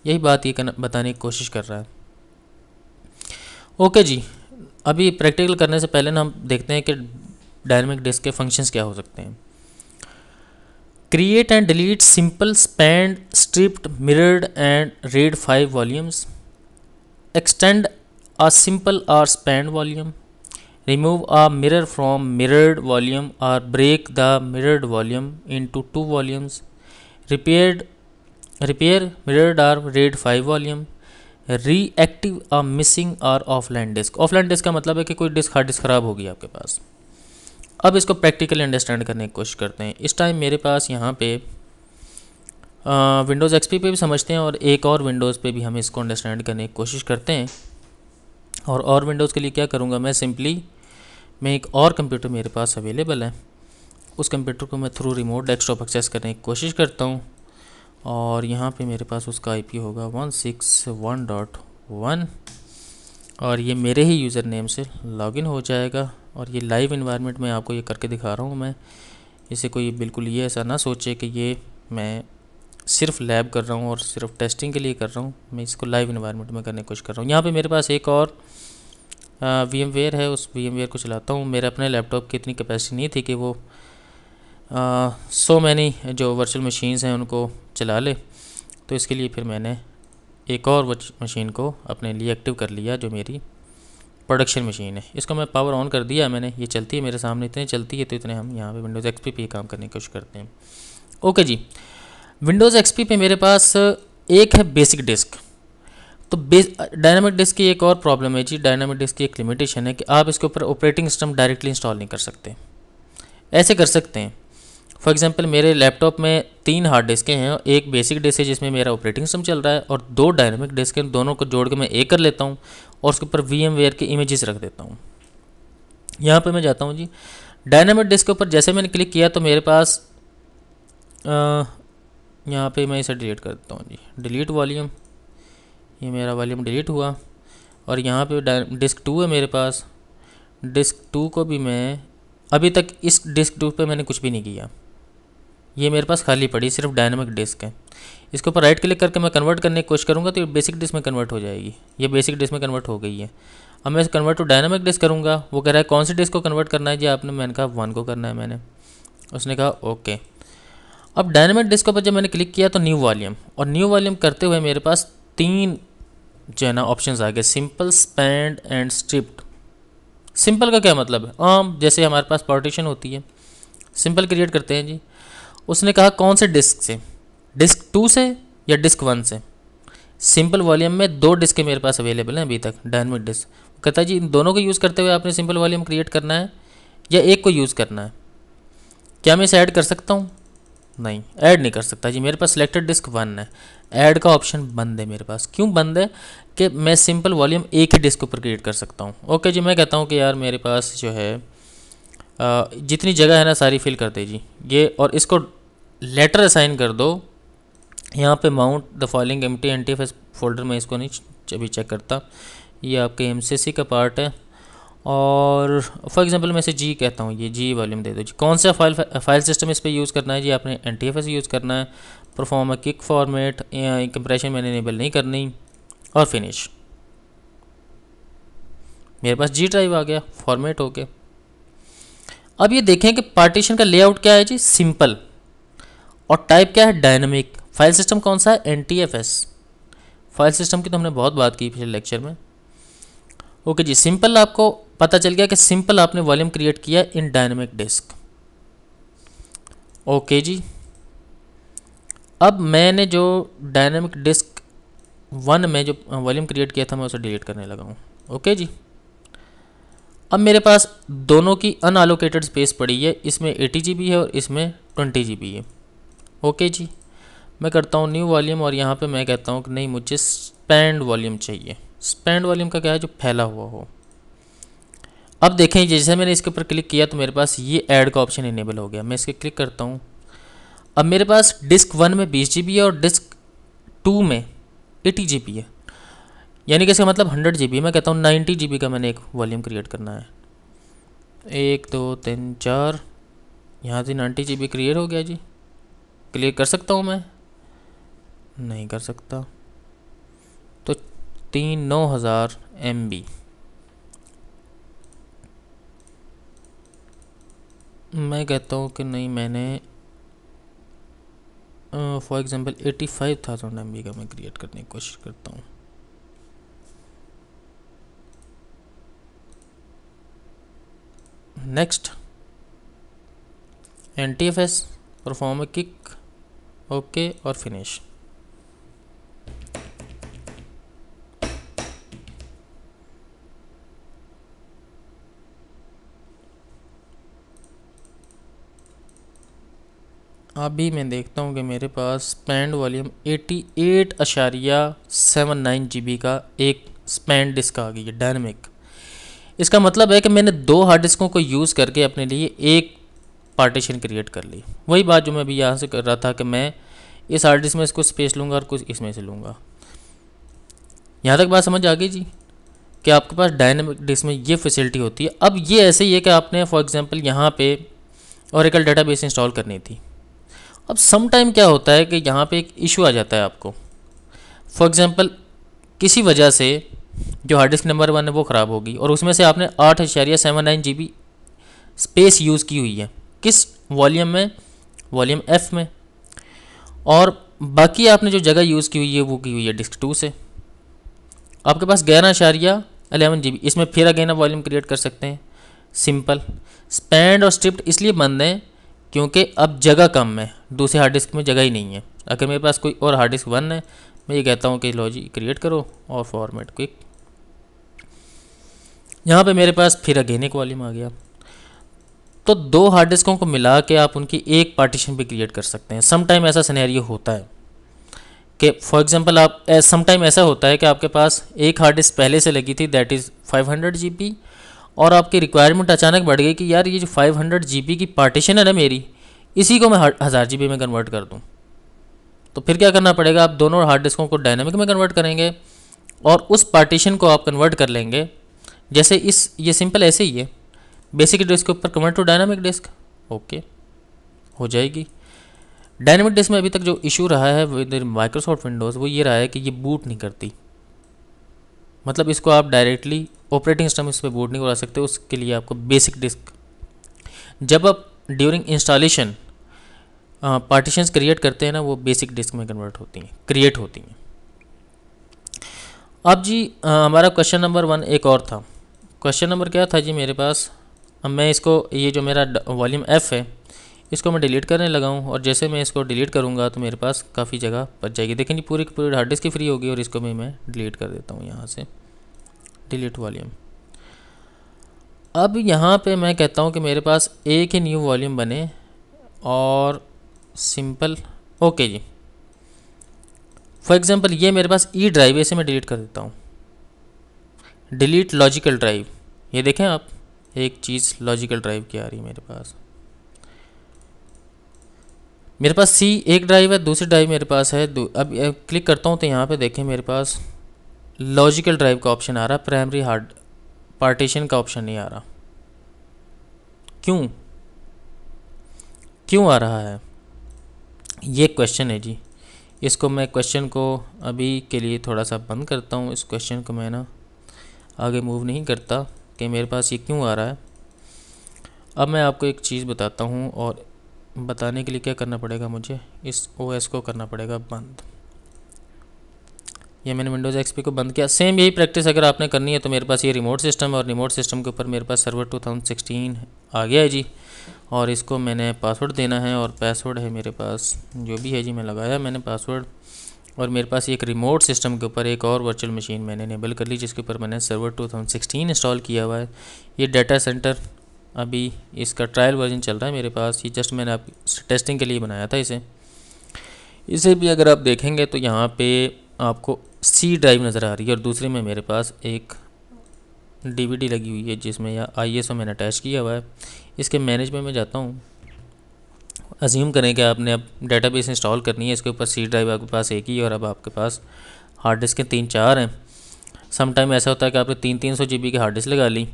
यही बात ये बताने की कोशिश कर रहा है। ओके जी, अभी प्रैक्टिकल करने से पहले ना हम देखते हैं कि डायनेमिक डिस्क के फंक्शंस क्या हो सकते हैं। Create and delete simple spanned striped mirrored and RAID 5 volumes, extend a simple or spanned volume, remove a mirror from mirrored volume or break the mirrored volume into 2 volumes, repair mirrored or read 5 volume, reactive a missing or offline disk। offline disk का मतलब है कि कोई disk hard disk ख़राब होगी आपके पास। अब इसको प्रैक्टिकली अंडरस्टैंड करने की कोशिश करते हैं। इस टाइम मेरे पास यहाँ पे विंडोज़ एक्सपी पे भी समझते हैं और एक और विंडोज़ पे भी हम इसको अंडरस्टैंड करने की कोशिश करते हैं। और विंडोज़ के लिए क्या करूँगा, मैं एक और कंप्यूटर मेरे पास अवेलेबल है, उस कंप्यूटर को मैं थ्रू रिमोट डेस्कटॉप एक्सेस करने की कोशिश करता हूँ। और यहाँ पे मेरे पास उसका आईपी होगा 161.1 और ये मेरे ही यूज़र नेम से लॉगिन हो जाएगा। और ये लाइव इन्वायरमेंट में आपको ये करके दिखा रहा हूँ मैं। इसे कोई बिल्कुल ये ऐसा ना सोचे कि ये मैं सिर्फ लैब कर रहा हूँ और सिर्फ टेस्टिंग के लिए कर रहा हूँ, मैं इसको लाइव इन्वायरमेंट में करने की कोशिश कर रहा हूँ। यहाँ पे मेरे पास एक और VMware है, उस VMware को चलाता हूँ। मेरे अपने लैपटॉप की इतनी कैपेसिटी नहीं थी कि वो सो मैनी जो वर्चुअल मशीन्स हैं उनको चला ले, तो इसके लिए फिर मैंने एक और मशीन को अपने लिए एक्टिव कर लिया जो मेरी प्रोडक्शन मशीन है। इसको मैं पावर ऑन कर दिया मैंने, ये चलती है मेरे सामने, इतनी चलती है, तो इतने हम यहाँ पे विंडोज़ एक्सपी पे काम करने की कोशिश करते हैं। ओके जी, विंडोज़ एक्सपी पे मेरे पास एक है बेसिक डिस्क। तो डायनामिक डिस्क की एक और प्रॉब्लम है जी, डायनामिक डिस्क की एक लिमिटेशन है कि आप इसके ऊपर ऑपरेटिंग सिस्टम डायरेक्टली इंस्टॉल नहीं कर सकते। ऐसे कर सकते हैं, फॉर एग्जांपल मेरे लैपटॉप में 3 हार्ड डिस्कें हैं, एक बेसिक डिस्क है जिसमें मेरा ऑपरेटिंग सिस्टम चल रहा है, और 2 डायनामिक डिस्क हैं, दोनों को जोड़ के मैं एक कर लेता हूँ और उसके ऊपर VMware की इमेजेस रख देता हूँ। यहाँ पे मैं जाता हूँ जी डायनामिक डिस्क के ऊपर, जैसे मैंने क्लिक किया तो मेरे पास यहाँ पे मैं इसे डिलीट कर देता हूँ जी, डिलीट वॉल्यूम, ये मेरा वॉल्यूम डिलीट हुआ। और यहाँ पे डिस्क 2 है मेरे पास, डिस्क 2 को भी मैं अभी तक इस डिस्क 2 पे मैंने कुछ भी नहीं किया, ये मेरे पास खाली पड़ी, सिर्फ डायनामिक डिस्क है। इसके ऊपर राइट क्लिक करके मैं कन्वर्ट करने की कोशिश करूँगा तो ये बेसिक डिस्क में कन्वर्ट हो जाएगी, ये बेसिक डिस्क में कन्वर्ट हो गई है। अब मैं कन्वर्ट टू डायनामिक डिस्क करूँगा, वो कह रहा है कौन सी डिस्क को कन्वर्ट करना है जी आपने, मैंने कहा 1 को करना है मैंने, उसने कहा ओके। अब डायनामिक डिस्क के ऊपर जब मैंने क्लिक किया तो न्यू वॉल्यूम, और न्यू वॉल्यूम करते हुए मेरे पास 3 जो है ना ऑप्शंस आ गए, simple, spanned and striped. Simple का क्या मतलब है, आम जैसे हमारे पास पार्टीशन होती है, सिंपल क्रिएट करते हैं जी। उसने कहा कौन से डिस्क से, डिस्क 2 से या डिस्क 1 से। सिंपल वॉल्यूम में 2 डिस्क मेरे पास अवेलेबल हैं अभी तक, डायनामिक डिस्क। कहता है जी इन दोनों को यूज़ करते हुए आपने सिंपल वॉल्यूम क्रिएट करना है या एक को यूज़ करना है, क्या मैं इसे ऐड कर सकता हूँ? नहीं, ऐड नहीं कर सकता जी, मेरे पास सिलेक्टेड डिस्क 1 है, ऐड का ऑप्शन बंद है मेरे पास। क्यों बंद है? कि मैं सिंपल वॉल्यूम एक ही डिस्क ऊपर क्रिएट कर सकता हूँ। ओके जी, मैं कहता हूँ कि यार मेरे पास जो है जितनी जगह है ना सारी फिल कर दे जी ये, और इसको लेटर असाइन कर दो। यहाँ पे mount the following empty NTFS folder में इसको नहीं अभी चेक करता, ये आपके MCC का पार्ट है। और फॉर एग्जांपल मैं इसे जी कहता हूँ, ये जी वॉल्यूम दे दो जी। कौन सा फाइल सिस्टम इस पर यूज़ करना है जी, आपने NTFS यूज़ करना है। परफॉर्म किक फॉर्मेट, कंप्रेशन मैंने इनेबल नहीं करनी, और फिनिश। मेरे पास जी ड्राइव आ गया, फॉर्मेट हो गया। अब ये देखें कि पार्टीशन का लेआउट क्या है जी, सिंपल, और टाइप क्या है, डायनामिक। फाइल सिस्टम कौन सा है, NTFS। फाइल सिस्टम की तो हमने बहुत बात की पिछले लेक्चर में। ओके जी, सिंपल आपको पता चल गया कि सिंपल आपने वॉल्यूम क्रिएट किया इन डायनामिक डिस्क। ओके जी, अब मैंने जो डायनामिक डिस्क 1 में जो वॉल्यूम क्रिएट किया था मैं उसे डिलीट करने लगा हूँ। ओके जी, अब मेरे पास दोनों की अनअलोकेटेड स्पेस पड़ी है, इसमें 80 GB है और इसमें 20 GB है। ओके जी, मैं करता हूँ न्यू वॉल्यूम, और यहाँ पे मैं कहता हूँ कि नहीं मुझे स्पैंड वॉल्यूम चाहिए। स्पैंड वॉल्यूम का क्या है, जो फैला हुआ हो। अब देखें जैसे मैंने इसके ऊपर क्लिक किया तो मेरे पास ये ऐड का ऑप्शन इनेबल हो गया। मैं इसके क्लिक करता हूँ, अब मेरे पास डिस्क 1 में 20 GB है और डिस्क 2 में 80 GB है, यानी कि इसका मतलब 100 GB। मैं कहता हूँ 90 GB का मैंने एक वॉल्यूम क्रिएट करना है। 1 2 3 4, यहाँ से 90 GB क्रिएट हो गया जी। क्लिक कर सकता हूँ मैं? नहीं कर सकता। तो 9000 MB मैं कहता हूँ कि नहीं, मैंने फॉर एग्जांपल 85,000 MB का मैं क्रिएट करने की कोशिश करता हूँ। Next, NTFS, perform kick, okay, और फिनिश। अभी मैं देखता हूँ कि मेरे पास स्पैंड वॉल्यूम 88.79 GB का एक स्पैंड डिस्क आ गई है डायनामिक। इसका मतलब है कि मैंने 2 हार्ड डिस्कों को यूज़ करके अपने लिए एक पार्टीशन क्रिएट कर ली। वही बात जो मैं अभी यहाँ से कर रहा था कि मैं इस हार्ड डिस्क में इसको स्पेस लूँगा और कुछ इसमें से लूँगा। यहाँ तक बात समझ आ गई जी कि आपके पास डायनामिक डिस्क में ये फैसिलिटी होती है। अब ये ऐसे ही है कि आपने फॉर एग्जांपल यहाँ पे ओरेकल डेटाबेस इंस्टॉल करनी थी। अब सम टाइम क्या होता है कि यहाँ पे एक इशू आ जाता है आपको, फॉर एग्जांपल किसी वजह से जो हार्ड डिस्क नंबर 1 है वो ख़राब होगी और उसमें से आपने 8.79 GB स्पेस यूज़ की हुई है। किस वॉल्यूम में? वॉल्यूम F में। और बाकी आपने जो जगह यूज़ की हुई है वो की हुई है डिस्क 2 से। आपके पास 11.11 GB, इसमें फिर अगेन आप वॉल्यूम क्रिएट कर सकते हैं। सिंपल। स्पैंड और स्ट्रिप्ड इसलिए बंद है क्योंकि अब जगह कम है, दूसरे हार्ड डिस्क में जगह ही नहीं है। अगर मेरे पास कोई और हार्ड डिस्क 1 है मैं ये कहता हूँ कि लो जी क्रिएट करो और फॉर्मेट क्विक। यहाँ पे मेरे पास फिर अगेन एक वॉल्यूम आ गया। तो दो हार्ड डिस्कों को मिला के आप उनकी एक पार्टीशन भी क्रिएट कर सकते हैं। सम टाइम ऐसा सिनेरियो होता है कि फॉर एग्जांपल आप सम टाइम ऐसा होता है कि आपके पास एक हार्ड डिस्क पहले से लगी थी दैट इज़ 500 GB, और आपकी रिक्वायरमेंट अचानक बढ़ गई कि यार ये जो 500 GB की पार्टीशन है ना मेरी, इसी को मैं 1000 GB में कन्वर्ट कर दूँ। तो फिर क्या करना पड़ेगा, आप दोनों हार्ड डिस्कों को डायनामिक में कन्वर्ट करेंगे और उस पार्टीशन को आप कन्वर्ट कर लेंगे। जैसे ये सिंपल ऐसे ही है, बेसिक डिस्क के ऊपर convert to dynamic disk, okay हो जाएगी। डायनामिक डिस्क में अभी तक जो इशू रहा है विद माइक्रोसॉफ्ट विंडोज़ वो ये रहा है कि ये बूट नहीं करती। मतलब इसको आप डायरेक्टली ऑपरेटिंग सिस्टम इस पर बूट नहीं करा सकते। उसके लिए आपको बेसिक डिस्क, जब आप ड्यूरिंग इंस्टॉलेशन पार्टीशंस क्रिएट करते हैं ना, वो बेसिक डिस्क में कन्वर्ट होती हैं, क्रिएट होती हैं। अब जी हमारा क्वेश्चन नंबर 1 एक और था। क्वेश्चन नंबर क्या था जी मेरे पास, अब मैं इसको, ये जो मेरा वॉल्यूम F है इसको मैं डिलीट करने लगा हूँ, और जैसे मैं इसको डिलीट करूँगा तो मेरे पास काफ़ी जगह बच जाएगी। देखें जी पूरी पूरी हार्ड डिस्क की फ्री होगी, और इसको भी मैं डिलीट कर देता हूँ यहाँ से, डिलीट वॉल्यूम। अब यहाँ पे मैं कहता हूँ कि मेरे पास एक ही न्यू वॉल्यूम बने और सिंपल, ओके जी। फॉर एग्जांपल ये मेरे पास ई ड्राइव है, इसे मैं डिलीट कर देता हूँ। डिलीट लॉजिकल ड्राइव, ये देखें आप, एक चीज़ लॉजिकल ड्राइव की आ रही है मेरे पास। मेरे पास सी एक ड्राइव है, दूसरी ड्राइव मेरे पास है अब क्लिक करता हूँ तो यहाँ पे देखें मेरे पास लॉजिकल ड्राइव का ऑप्शन आ रहा है, प्राइमरी हार्ड पार्टीशन का ऑप्शन नहीं आ रहा। क्यों क्यों आ रहा है, ये क्वेश्चन है जी। इसको मैं क्वेश्चन को अभी के लिए थोड़ा सा बंद करता हूँ। इस क्वेश्चन को मैं ना आगे मूव नहीं करता कि मेरे पास ये क्यों आ रहा है। अब मैं आपको एक चीज़ बताता हूँ, और बताने के लिए क्या करना पड़ेगा मुझे, इस OS को करना पड़ेगा बंद। ये मैंने विंडोज़ XP को बंद किया। सेम यही प्रैक्टिस अगर आपने करनी है तो मेरे पास ये रिमोट सिस्टम है, और रिमोट सिस्टम के ऊपर मेरे पास सर्वर 2016 आ गया है जी, और इसको मैंने पासवर्ड देना है, और पासवर्ड है मेरे पास जो भी है जी, मैं लगाया मैंने पासवर्ड। और मेरे पास एक रिमोट सिस्टम के ऊपर एक और वर्चुअल मशीन मैंने इनेबल कर ली, जिसके ऊपर मैंने सर्वर 2016 इंस्टॉल किया हुआ है। ये डाटा सेंटर अभी इसका ट्रायल वर्जन चल रहा है मेरे पास, ये जस्ट मैंने आप टेस्टिंग के लिए बनाया था इसे भी अगर आप देखेंगे तो यहाँ पे आपको सी ड्राइव नज़र आ रही है, और दूसरे में मेरे पास एक DVD लगी हुई है जिसमें या ISO मैंने अटैच किया हुआ है। इसके मैनेजमेंट में जाता हूँ, अज्यूम करें कि आपने अब डेटाबेस इंस्टॉल करनी है, इसके ऊपर सी ड्राइव आपके पास एक ही है, और अब आपके पास हार्ड डिस्क के 3-4 हैं। सम टाइम ऐसा होता है कि आपने 300-300 GB की हार्ड डिस्क लगा ली।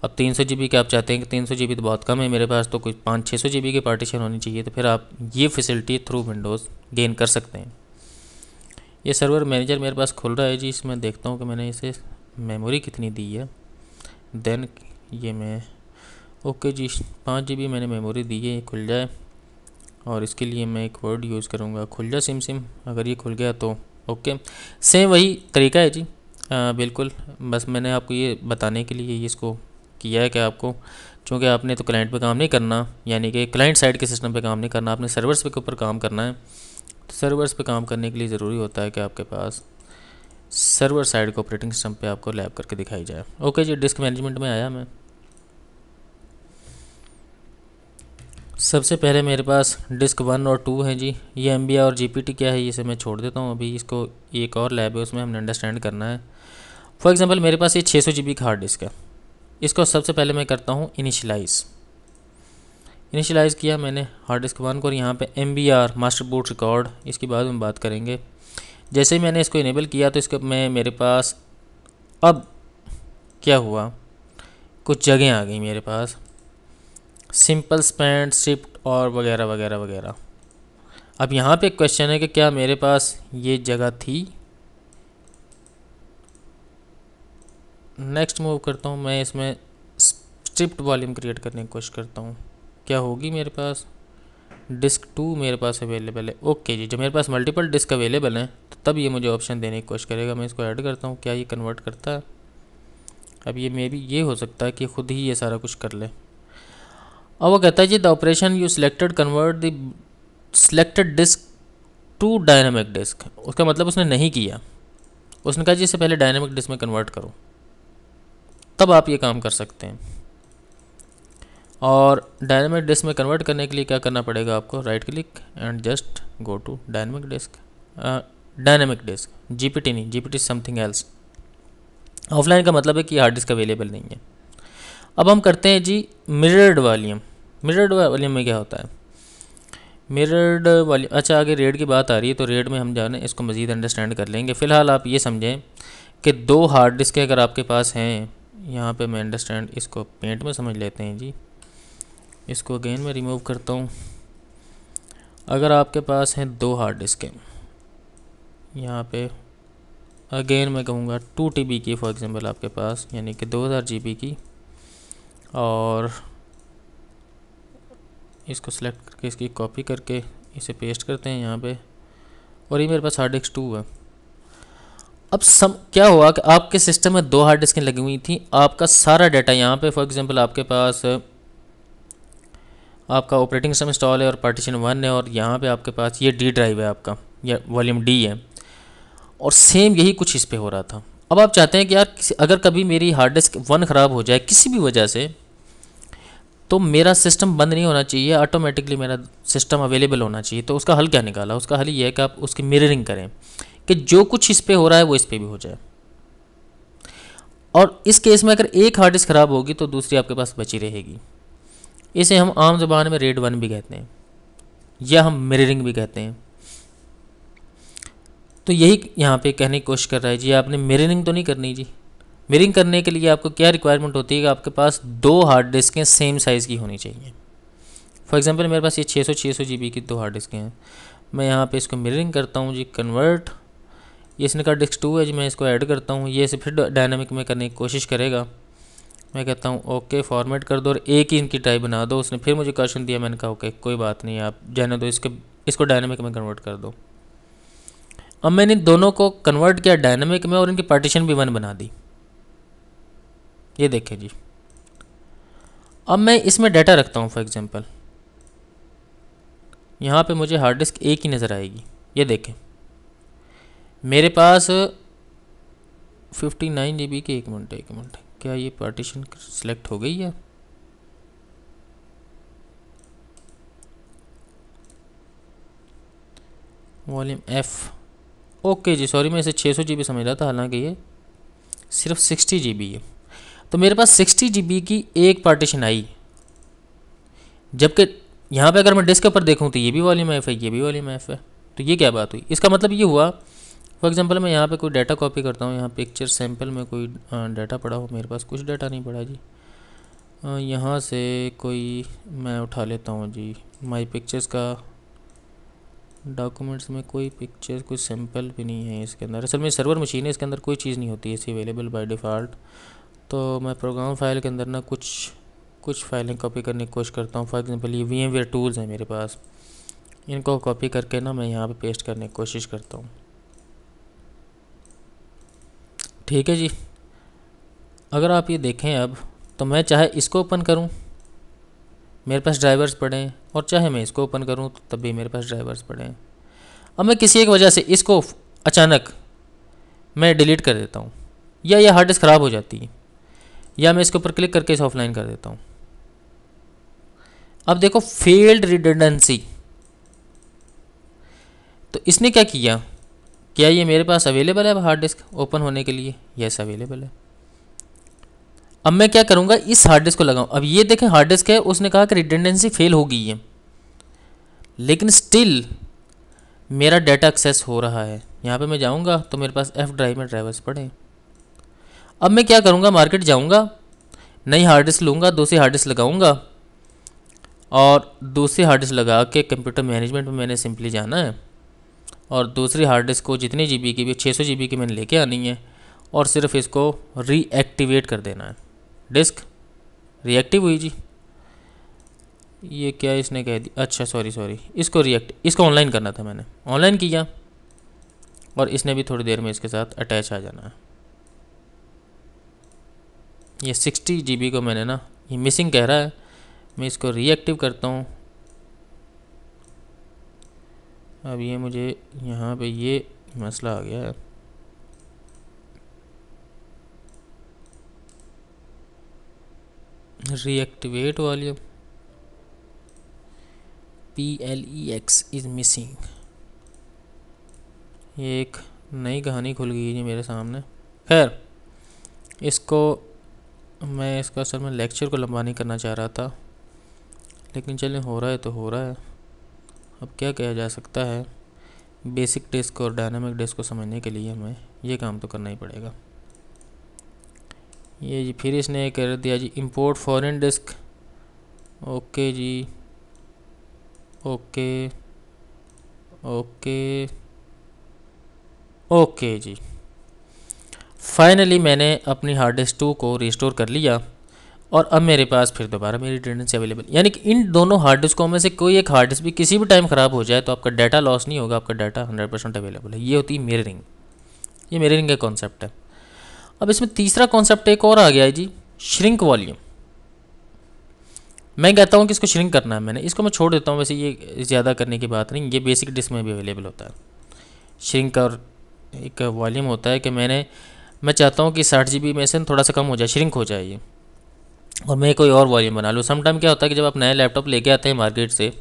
अब 300 GB के आप चाहते हैं कि 300 GB तो बहुत कम है मेरे पास, तो कोई 500-600 GB की पार्टीशन होनी चाहिए, तो फिर आप ये फैसिलिटी थ्रू विंडोज़ गेन कर सकते हैं। ये सर्वर मैनेजर मेरे पास खुल रहा है जी, इसमें देखता हूँ कि मैंने इसे मेमोरी कितनी दी है। देन ये मैं ओके जी 5 GB मैंने मेमोरी दी है, ये खुल जाए, और इसके लिए मैं एक वर्ड यूज़ करूँगा, खुल जा सिम। अगर ये खुल गया तो ओके, सेम वही तरीका है जी। बिल्कुल, बस मैंने आपको ये बताने के लिए इसको किया है कि आपको, चूँकि आपने तो क्लाइंट पे काम नहीं करना, यानी कि क्लाइंट साइड के सिस्टम पे काम नहीं करना, आपने सर्वर्स के ऊपर काम करना है। तो सर्वर्स पे काम करने के लिए ज़रूरी होता है कि आपके पास सर्वर साइड को ऑपरेटिंग सिस्टम पे आपको लैब करके दिखाई जाए। ओके जी, डिस्क मैनेजमेंट में आया मैं। सबसे पहले मेरे पास डिस्क 1 और 2 हैं जी। ये MBI और GPT क्या है इसे मैं छोड़ देता हूँ अभी, इसको एक और लैब है उसमें हमने अंडरस्टैंड करना है। फॉर एग्जांपल मेरे पास ये 600 GB का हार्ड डिस्क है, इसको सबसे पहले मैं करता हूँ इनिशियलाइज़ किया मैंने हार्ड डिस्क 1 को, और यहाँ पे MBR मास्टर बूट रिकॉर्ड इसकी बाद में बात करेंगे। जैसे ही मैंने इसको इनेबल किया तो इसको मेरे पास अब क्या हुआ, कुछ जगह आ गई मेरे पास, सिंपल स्पैन शिफ्ट और वगैरह वगैरह वगैरह। अब यहाँ पे क्वेश्चन है कि क्या मेरे पास ये जगह थी। नेक्स्ट मूव करता हूँ मैं, इसमें स्ट्रिप्ट वॉल्यूम क्रिएट करने की कोशिश करता हूँ, क्या होगी मेरे पास। डिस्क 2 मेरे पास अवेलेबल है, ओके जी। जब मेरे पास मल्टीपल डिस्क अवेलेबल हैं तो तब ये मुझे ऑप्शन देने की कोशिश करेगा। मैं इसको ऐड करता हूँ, क्या ये कन्वर्ट करता है। अब ये मे बी ये हो सकता है कि खुद ही ये सारा कुछ कर ले। अब वो कहता है जी the operation you selected convert the selected disk to dynamic disk, उसका मतलब उसने नहीं किया, उसने कहा जी इससे पहले डायनामिक डिस्क में कन्वर्ट करो, तब आप ये काम कर सकते हैं। और डायनामिक डिस्क में कन्वर्ट करने के लिए क्या करना पड़ेगा आपको, right click and just go to dynamic disk. Dynamic disk, GPT नहीं, जीपीटी समथिंग एल्स। ऑफलाइन का मतलब है कि हार्ड डिस्क अवेलेबल नहीं है। अब हम करते हैं जी मिरर्ड वॉल्यूम। मिरर्ड वॉल्यूम में क्या होता है, मिरर्ड वॉल्यूम, अच्छा आगे रेड की बात आ रही है तो रेड में हम जाने इसको मज़ीद अंडरस्टैंड कर लेंगे। फ़िलहाल आप ये समझें कि दो हार्ड डिस्क अगर आपके पास हैं, यहाँ पे मैं अंडरस्टैंड इसको पेंट में समझ लेते हैं जी, इसको अगेन मैं रिमूव करता हूँ। अगर आपके पास हैं दो हार्ड डिस्क हैं, यहाँ पे अगेन मैं कहूँगा 2 TB की फॉर एग्ज़ाम्पल आपके पास, यानी कि 2000 GB की, और इसको सेलेक्ट करके इसकी कॉपी करके इसे पेस्ट करते हैं यहाँ पे, और ये मेरे पास हार्ड डिस्क 2 है। अब क्या हुआ कि आपके सिस्टम में दो हार्ड डिस्कें लगी हुई थी, आपका सारा डाटा यहाँ पे फॉर एग्ज़ाम्पल आपके पास आपका ऑपरेटिंग सिस्टम इंस्टॉल है और पार्टीशन 1 है, और यहाँ पे आपके पास ये डी ड्राइव है आपका, या वॉल्यूम डी है, और सेम यही कुछ इस पे हो रहा था। अब आप चाहते हैं कि यार अगर कभी मेरी हार्ड डिस्क 1 ख़राब हो जाए किसी भी वजह से, तो मेरा सिस्टम बंद नहीं होना चाहिए, ऑटोमेटिकली मेरा सिस्टम अवेलेबल होना चाहिए। तो उसका हल क्या निकाला, उसका हल ये है कि आप उसकी मिररिंग करें कि जो कुछ इस पे हो रहा है वो इस पे भी हो जाए। और इस केस में अगर एक हार्ड डिस्क ख़राब होगी तो दूसरी आपके पास बची रहेगी। इसे हम आम ज़बान में रेड 1 भी कहते हैं, या हम मिररिंग भी कहते हैं। तो यही यहाँ पे कहने की कोशिश कर रहा है जी, आपने मिररिंग तो नहीं करनी जी। मिररिंग करने के लिए आपको क्या रिक्वायरमेंट होती है कि आपके पास दो हार्ड डिस्कें सेम साइज़ की होनी चाहिए। फॉर एग्जांपल मेरे पास ये 600 GB की दो हार्ड डिस्कें हैं, मैं यहाँ पे इसको मिररिंग करता हूँ जी, कन्वर्ट, ये इसने कहा डिस्क 2 है जी, मैं इसको ऐड करता हूँ, ये इसे फिर डायनामिक में करने की कोशिश करेगा। मैं कहता हूँ ओके फॉर्मेट कर दो और एक ही इनकी टाइप बना दो। उसने फिर मुझे क्वेश्चन दिया, मैंने कहा ओके कोई बात नहीं, आप जाने दो, इसको डायनामिक में कन्वर्ट कर दो। अब मैंने दोनों को कन्वर्ट किया डायनामिक में और इनकी पार्टीशन भी 1 बना दी, ये देखें जी। अब मैं इसमें डाटा रखता हूँ, फॉर एग्जांपल यहाँ पे मुझे हार्ड डिस्क एक ही नज़र आएगी, ये देखें मेरे पास 59 GB की, एक मिनट क्या ये पार्टीशन सेलेक्ट हो गई है? वॉल्यूम F, ओके जी, सॉरी मैं इसे 600 GB समझ रहा था, हालांकि ये सिर्फ 60 GB है। तो मेरे पास 60 GB की एक पार्टीशन आई, जबकि यहाँ पे अगर मैं डिस्क के ऊपर देखूँ तो ये भी वॉल्यूम F है, ये भी वॉल्यूम F है। तो ये क्या बात हुई? इसका मतलब ये हुआ, फॉर एग्जांपल मैं यहाँ पे कोई डाटा कॉपी करता हूँ, यहाँ पिक्चर सैम्पल में कोई डाटा पड़ा हो, मेरे पास कुछ डाटा नहीं पड़ा जी, यहाँ से कोई मैं उठा लेता हूँ जी, माई पिक्चर्स का डॉक्यूमेंट्स में कोई पिक्चर, कोई सैम्पल भी नहीं है इसके अंदर। असल में सर्वर मशीन है, इसके अंदर कोई चीज़ नहीं होती है ऐसी अवेलेबल बाय डिफ़ॉल्ट। तो मैं प्रोग्राम फाइल के अंदर ना कुछ फाइलें कॉपी करने की कोशिश करता हूँ। फॉर एग्जांपल ये VMware टूल्स हैं मेरे पास, इनको कॉपी करके ना मैं यहाँ पे पेस्ट करने की कोशिश करता हूँ। ठीक है जी, अगर आप ये देखें अब, तो मैं चाहे इसको ओपन करूँ मेरे पास ड्राइवर्स पड़े हैं, और चाहे मैं इसको ओपन करूँ तो तब भी मेरे पास ड्राइवर्स पड़े हैं। अब मैं किसी एक वजह से इसको अचानक मैं डिलीट कर देता हूँ, या ये हार्ड डिस्क ख़राब हो जाती है, या मैं इसके ऊपर क्लिक करके इसे ऑफलाइन कर देता हूँ। अब देखो फेल्ड रिडंडेंसी, तो इसने क्या किया, क्या ये मेरे पास अवेलेबल है हार्ड डिस्क ओपन होने के लिए? यस अवेलेबल है। अब मैं क्या करूँगा, इस हार्ड डिस्क को लगाऊँ। अब ये देखें हार्ड डिस्क है, उसने कहा कि रिडंडेंसी फेल हो गई है, लेकिन स्टिल मेरा डाटा एक्सेस हो रहा है। यहाँ पे मैं जाऊँगा तो मेरे पास F ड्राइव में ड्राइवर्स पड़े हैं। अब मैं क्या करूँगा, मार्केट जाऊँगा, नई हार्ड डिस्क लूँगा, दूसरी हार्ड डिस्क लगाऊँगा, और दूसरी हार्ड डिस्क लगा के कंप्यूटर मैनेजमेंट में मैंने सिंपली जाना है, और दूसरी हार्ड डिस्क को जितनी GB की भी 600 GB की मैंने लेके आनी है, और सिर्फ इसको रीएक्टिवेट कर देना है। डिस्क रीएक्टिव हुई जी, ये क्या इसने कह दी, अच्छा सॉरी इसको ऑनलाइन करना था, मैंने ऑनलाइन किया, और इसने भी थोड़ी देर में इसके साथ अटैच आ जाना है। ये 60 GB को मैंने ना, ये मिसिंग कह रहा है, मैं इसको रीएक्टिव करता हूँ। अब ये मुझे यहाँ पे ये मसला आ गया है। Reactivate volume PLEX is missing. ये एक नई कहानी खुल गई जी मेरे सामने। खैर, इसको मैं इसका असल में लेक्चर को लंबा नहीं करना चाह रहा था, लेकिन चलें हो रहा है तो हो रहा है। अब क्या किया जा सकता है, बेसिक डिस्क और डायनामिक डिस्क को समझने के लिए हमें ये काम तो करना ही पड़ेगा। ये जी फिर इसने कर दिया जी इंपोर्ट फॉरेन डिस्क। ओके जी, ओके ओके ओके जी। फाइनली मैंने अपनी हार्ड डिस्क 2 को रिस्टोर कर लिया और अब मेरे पास फिर दोबारा मेरी रिडंडेंसी अवेलेबल, यानी कि इन दोनों हार्ड डिस्कों में से कोई एक हार्ड डिस्क भी किसी भी टाइम ख़राब हो जाए तो आपका डाटा लॉस नहीं होगा, आपका डाटा 100% अवेलेबल है। ये होती है मिररिंग। ये मिररिंग का कॉन्सेप्ट है। अब इसमें तीसरा कॉन्सेप्ट एक और आ गया है जी, श्रिंक वॉल्यूम। मैं कहता हूँ कि इसको श्रिंक करना है, मैंने इसको मैं छोड़ देता हूँ, वैसे ये ज़्यादा करने की बात नहीं, ये बेसिक डिस्क में भी अवेलेबल होता है श्रिंक। और एक वॉल्यूम होता है कि मैं चाहता हूँ कि 60 GB में से थोड़ा सा कम हो जाए, श्रिंक हो जाए ये, और मैं कोई और वॉल्यूम बना लूँ। समटाइम क्या होता है कि जब आप नया लैपटॉप लेके आते हैं मार्केट से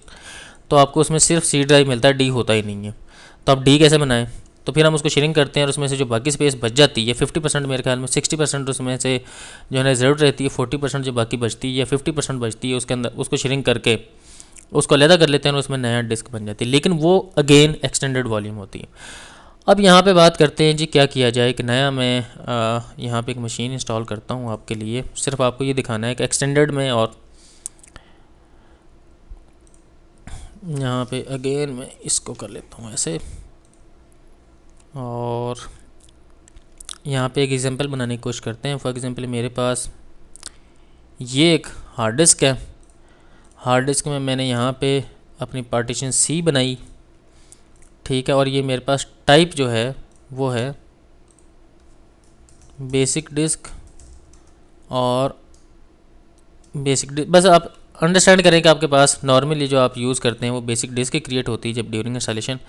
तो आपको उसमें सिर्फ सी ड्राइव मिलता है, डी होता ही नहीं है। तो आप डी कैसे बनाएं? तो फिर हम उसको शेयरिंग करते हैं और उसमें से जो बाकी स्पेस बच जाती है 50%, मेरे ख्याल में 60% उसमें से जो है ना ज़रूरत रहती है, 40% जो बाकी बचती है या 50% बचती है उसके अंदर उसको शेयरिंग करके उसको अलग कर लेते हैं और उसमें नया डिस्क बन जाती है, लेकिन वो अगेन एक्सटेंडेड वॉल्यूम होती है। अब यहाँ पे बात करते हैं जी क्या किया जाए कि नया मैं यहाँ पे एक मशीन इंस्टॉल करता हूँ आपके लिए, सिर्फ आपको ये दिखाना है कि एक्सटेंडेड में। और यहाँ पे अगेन मैं इसको कर लेता हूँ ऐसे, और यहाँ पे एक एग्जांपल बनाने की कोशिश करते हैं। फॉर एग्जांपल मेरे पास ये एक हार्ड डिस्क है। हार्ड डिस्क में मैंने यहाँ पे अपनी पार्टीशन C बनाई, ठीक है, और ये मेरे पास टाइप जो है वो है बेसिक डिस्क और बेसिक डिस्क। बस आप अंडरस्टैंड करें कि आपके पास नॉर्मली जो आप यूज़ करते हैं वो बेसिक डिस्क क्रिएट होती है जब ड्यूरिंग इंस्टॉलेशन।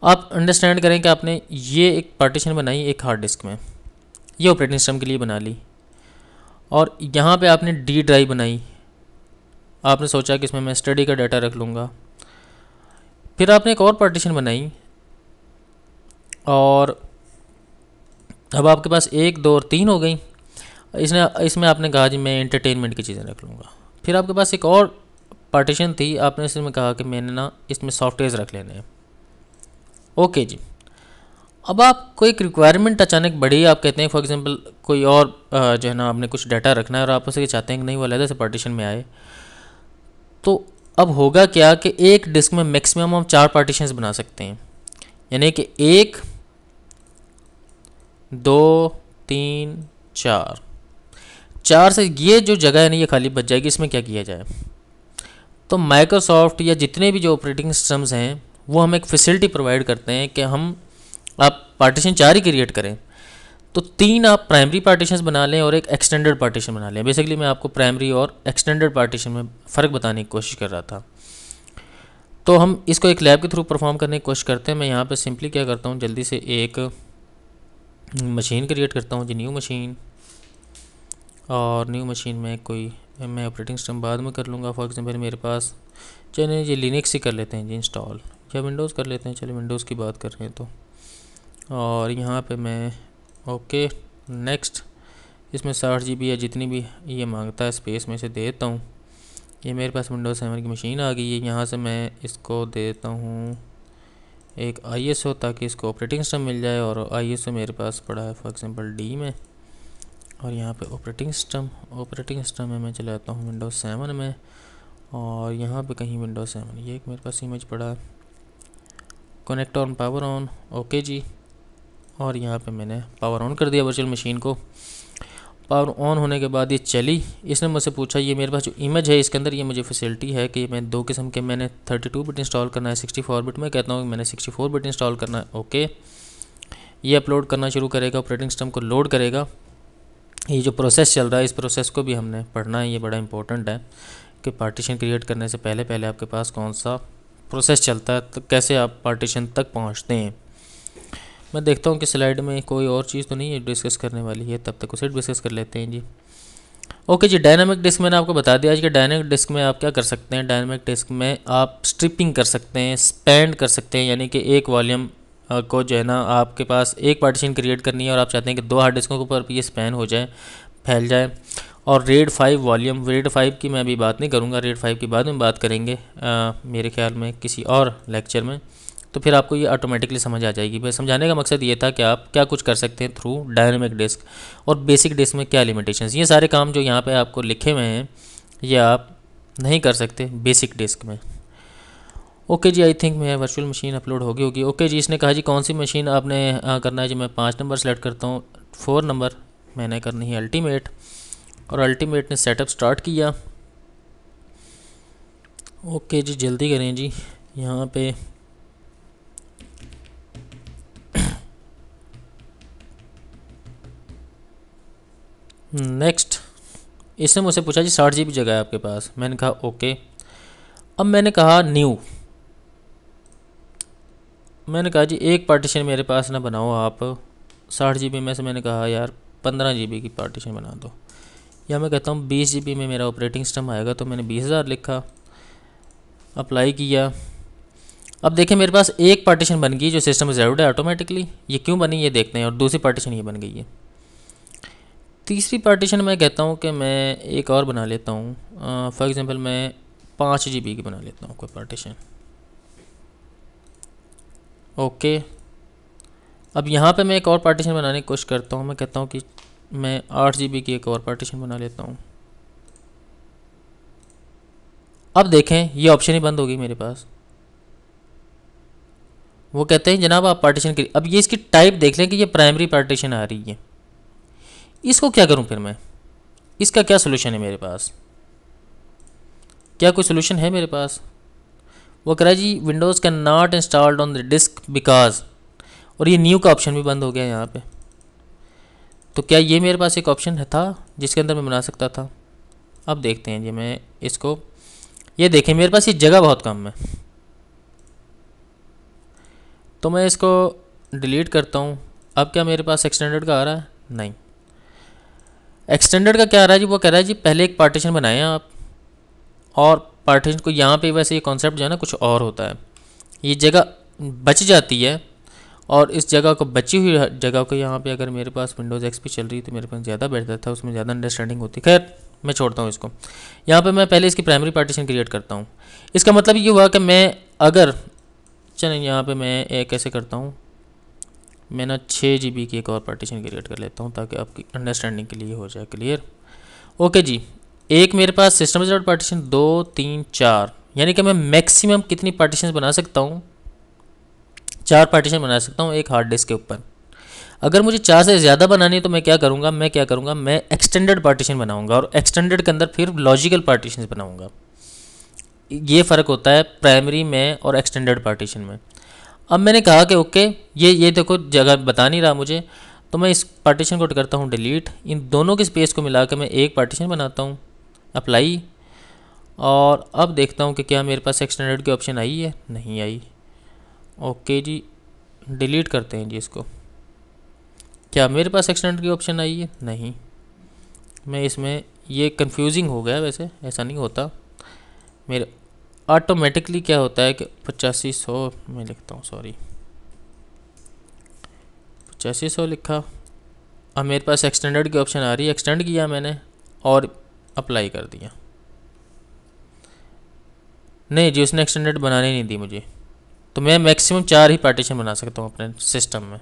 आप अंडरस्टैंड करें कि आपने ये एक पार्टीशन बनाई एक हार्ड डिस्क में, ये ऑपरेटिंग सिस्टम के लिए बना ली, और यहाँ पे आपने डी ड्राइव बनाई। आपने सोचा कि इसमें मैं स्टडी का डाटा रख लूँगा। फिर आपने एक और पार्टीशन बनाई और अब आपके पास 1 2 और 3 हो गई। इसमें आपने कहा जी मैं एंटरटेनमेंट की चीज़ें रख लूँगा। फिर आपके पास एक और पार्टीशन थी, आपने इसमें कहा कि मैंने ना इसमें सॉफ्टवेयर रख लेने हैं। ओके जी। अब आप कोई एक रिक्वायरमेंट अचानक बढ़ी, आप कहते हैं फॉर एग्जांपल कोई और जो है ना आपने कुछ डाटा रखना है और आप उसे चाहते हैं कि नहीं वो अलग से पार्टीशन में आए, तो अब होगा क्या कि एक डिस्क में मैक्सिमम हम 4 पार्टीशंस बना सकते हैं, यानी कि 1 2 3 4 4 से ये जो जगह है ना ये खाली बच जाएगी। इसमें क्या किया जाए, तो माइक्रोसॉफ्ट या जितने भी जो ऑपरेटिंग सिस्टम्स हैं वो हमें एक फैसिलिटी प्रोवाइड करते हैं कि हम आप पार्टीशन 4 ही क्रिएट करें, तो 3 आप प्राइमरी पार्टीशंस बना लें और एक एक्सटेंडेड पार्टीशन बना लें। बेसिकली मैं आपको प्राइमरी और एक्सटेंडेड पार्टीशन में फ़र्क बताने की कोशिश कर रहा था। तो हम इसको एक लैब के थ्रू परफॉर्म करने की कोशिश करते हैं। मैं यहाँ पे सिंपली क्या करता हूँ, जल्दी से एक मशीन क्रिएट करता हूँ जी, न्यू मशीन। और न्यू मशीन में कोई मैं ऑपरेटिंग सिस्टम बाद में कर लूँगा। फॉर एग्जांपल मेरे पास चलिए जी लिनक्स ही कर लेते हैं जी इंस्टॉल, या विंडोज़ कर लेते हैं, चलिए विंडोज़ की बात कर रहे हैं तो। और यहाँ पे मैं ओके नेक्स्ट, इसमें 60 GB या जितनी भी ये मांगता है स्पेस में से दे देता हूँ। ये मेरे पास विंडोज़ 7 की मशीन आ गई है। यहाँ से मैं इसको दे देता हूँ एक ISO ताकि इसको ऑपरेटिंग सिस्टम मिल जाए, और ISO मेरे पास पड़ा है फॉर एग्जांपल D में। और यहाँ पे ऑपरेटिंग सिस्टम में मैं चलाता हूँ विंडोज़ 7 में, और यहाँ पे कहीं विंडोज़ 7 ये एक मेरे पास इमेज पड़ा है। Connect on power on, okay जी। और यहाँ पे मैंने पावर ऑन कर दिया वर्चुअल मशीन को। पावर ऑन होने के बाद ये चली। इसने मुझसे पूछा ये मेरे पास जो इमेज है इसके अंदर ये मुझे फैसिलिटी है कि मैं 2 किस्म के मैंने 32 बिट इंस्टॉल करना है, 64 बिट। मैं कहता हूँ कि मैंने 64 बिट इंस्टॉल करना है। ओके, ये अपलोड करना शुरू करेगा, ऑपरेटिंग सिस्टम को लोड करेगा। ये जो प्रोसेस चल रहा है इस प्रोसेस को भी हमने पढ़ना है, ये बड़ा इंपॉर्टेंट है कि पार्टीशन क्रिएट करने से पहले आपके पास कौन सा प्रोसेस चलता है, तो कैसे आप पार्टीशन तक पहुंचते हैं। मैं देखता हूं कि स्लाइड में कोई और चीज़ तो नहीं है डिस्कस करने वाली है, तब तक उसे डिस्कस कर लेते हैं जी। ओके जी, डायनामिक डिस्क मैंने आपको बता दिया आज कि डायनामिक डिस्क में आप क्या कर सकते हैं। डायनामिक डिस्क में आप स्ट्रिपिंग कर सकते हैं, स्पैंड कर सकते हैं, यानी कि एक वॉल्यूम को जो है ना, आपके पास एक पार्टीशन क्रिएट करनी है और आप चाहते हैं कि 2 हार्ड डिस्कों के ऊपर ये स्पैन हो जाए, फैल जाए। और रेड 5 वॉल्यूम, रेड 5 की मैं अभी बात नहीं करूँगा, रेड 5 की बाद में बात करेंगे मेरे ख्याल में किसी और लेक्चर में, तो फिर आपको ये ऑटोमेटिकली समझ आ जाएगी। मैं समझाने का मकसद ये था कि आप क्या कुछ कर सकते हैं थ्रू डायनामिक डिस्क, और बेसिक डिस्क में क्या लिमिटेशंस। ये सारे काम जो यहाँ पे आपको लिखे हुए हैं ये आप नहीं कर सकते बेसिक डिस्क में। ओके जी, आई थिंक मैं वर्चुअल मशीन अपलोड होगी होगी। ओके जी, इसने कहा जी कौन सी मशीन आपने करना है जी। मैं 5 नंबर सेलेक्ट करता हूँ, 4 नंबर मैंने करनी है अल्टीमेट, और अल्टीमेट ने सेटअप स्टार्ट किया। ओके जी, जल्दी करें जी। यहाँ पे नेक्स्ट, इसने मुझसे पूछा जी 60 GB जगह है आपके पास। मैंने कहा ओके। अब मैंने कहा न्यू, मैंने कहा जी एक पार्टीशन मेरे पास ना बनाओ आप 60 GB में से। मैंने कहा यार 15 GB की पार्टीशन बना दो, या मैं कहता हूँ 20 GB में मेरा ऑपरेटिंग सिस्टम आएगा, तो मैंने 20,000 लिखा, अप्लाई किया। अब देखें मेरे पास एक पार्टीशन बन गई जो सिस्टम रिजर्व्ड है ऑटोमेटिकली। ये क्यों बनी ये देखते हैं। और दूसरी पार्टीशन ये बन गई है। तीसरी पार्टीशन मैं कहता हूँ कि मैं एक और बना लेता हूँ। फॉर एग्ज़ाम्पल मैं 5 GB की बना लेता हूँ कोई पार्टीशन। ओके, अब यहाँ पे मैं एक और पार्टीशन बनाने की कोशिश करता हूँ। मैं कहता हूँ कि मैं 8 GB की एक और पार्टीशन बना लेता हूँ। अब देखें ये ऑप्शन ही बंद हो गई मेरे पास। वो कहते हैं जनाब आप पार्टीशन की, अब ये इसकी टाइप देख लें कि ये प्राइमरी पार्टीशन आ रही है। इसको क्या करूं फिर मैं, इसका क्या सोल्यूशन है मेरे पास, क्या कोई सोल्यूशन है मेरे पास। वो कह रहा है जी Windows cannot installed on the disk because, और ये न्यू का ऑप्शन भी बंद हो गया यहाँ पे। तो क्या ये मेरे पास एक ऑप्शन था जिसके अंदर मैं बना सकता था। अब देखते हैं जी मैं इसको, ये देखें मेरे पास ये जगह बहुत कम है, तो मैं इसको डिलीट करता हूँ। अब क्या मेरे पास एक्सटेंडेड का आ रहा है, नहीं। एक्सटेंडेड का क्या आ रहा है जी, वो कह रहा है जी पहले एक पार्टीशन बनाएं आप, और पार्टीशन को यहाँ पे वैसे ये कॉन्सेप्ट जो है ना कुछ और होता है। ये जगह बच जाती है, और इस जगह को बची हुई जगह को यहाँ पे अगर मेरे पास विंडोज़ एक्सपी चल रही तो मेरे पास ज़्यादा बेहतर था, उसमें ज़्यादा अंडरस्टैंडिंग होती। खैर मैं छोड़ता हूँ इसको। यहाँ पे मैं पहले इसकी प्राइमरी पार्टीशन क्रिएट करता हूँ। इसका मतलब ये हुआ कि मैं अगर, चलें यहाँ पे मैं एक ऐसे करता हूँ, मैं ना 6 GB की एक और पार्टीशन क्रिएट कर लेता हूँ ताकि आपकी अंडरस्टैंडिंग के लिए हो जाए क्लियर। ओके जी, एक मेरे पास सिस्टम रिजर्व्ड पार्टीशन 2 3 4, यानी कि मैं मैक्सिमम कितनी पार्टीशन बना सकता हूँ, 4 पार्टीशन बना सकता हूँ एक हार्ड डिस्क के ऊपर। अगर मुझे 4 से ज़्यादा बनानी है तो मैं क्या करूँगा, मैं एक्सटेंडेड पार्टीशन बनाऊँगा, और एक्सटेंडेड के अंदर फिर लॉजिकल पार्टीशन बनाऊँगा। ये फ़र्क होता है प्राइमरी में और एक्सटेंडेड पार्टीशन में। अब मैंने कहा कि ओके ये देखो जगह बता नहीं रहा मुझे, तो मैं इस पार्टीशन को करता हूँ डिलीट, इन दोनों के स्पेस को मिला कर मैं एक पार्टीशन बनाता हूँ, अप्लाई। और अब देखता हूँ कि क्या मेरे पास एक्सटेंडेड की ऑप्शन आई है, नहीं आई। ओके जी, डिलीट करते हैं जी इसको। क्या मेरे पास एक्सटेंडेड की ऑप्शन आई है, नहीं। मैं इसमें ये कंफ्यूजिंग हो गया, वैसे ऐसा नहीं होता। मेरे ऑटोमेटिकली क्या होता है कि 8500 मैं लिखता हूँ, सॉरी 8500 लिखा। अब मेरे पास एक्सटेंडेड की ऑप्शन आ रही है, एक्सटेंड किया मैंने और अप्लाई कर दिया। नहीं जी, उसने एक्सटेंडेड बनाने नहीं दी मुझे, तो मैं मैक्सिमम 4 ही पार्टीशन बना सकता हूँ अपने सिस्टम में।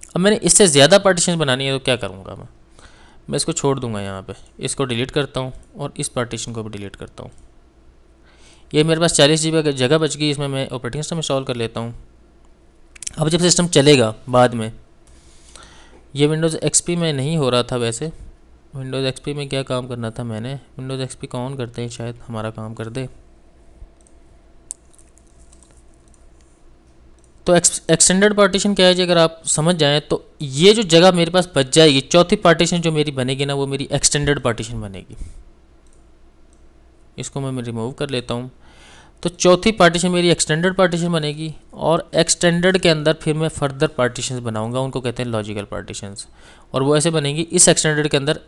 अब मैंने इससे ज़्यादा पार्टीशन बनानी है तो क्या करूँगा मैं इसको छोड़ दूँगा यहाँ पे, इसको डिलीट करता हूँ और इस पार्टीशन को भी डिलीट करता हूँ। ये मेरे पास 40 GB की जगह बच गई, इसमें मैं ऑपरेटिंग सिस्टम इंस्टॉल कर लेता हूँ। अब जब सिस्टम चलेगा बाद में, ये विंडोज़ एक्सपी में नहीं हो रहा था वैसे। विंडोज़ एक्सपी में क्या काम करना था मैंने, विंडोज़ एक्सपी को ऑन करते हैं, शायद हमारा काम कर दे। तो एक्सटेंडेड पार्टीशन क्या है जी, अगर आप समझ जाएं तो ये जो जगह मेरे पास बच जाएगी, चौथी पार्टीशन जो मेरी बनेगी ना, वो मेरी एक्सटेंडेड पार्टीशन बनेगी। इसको मैं रिमूव कर लेता हूँ। तो चौथी पार्टीशन मेरी एक्सटेंडेड पार्टीशन बनेगी, और एक्सटेंडेड के अंदर फिर मैं फर्दर पार्टीशंस बनाऊंगा, उनको कहते हैं लॉजिकल पार्टीशंस, और वो ऐसे बनेंगी, इस एक्सटेंडेड के अंदर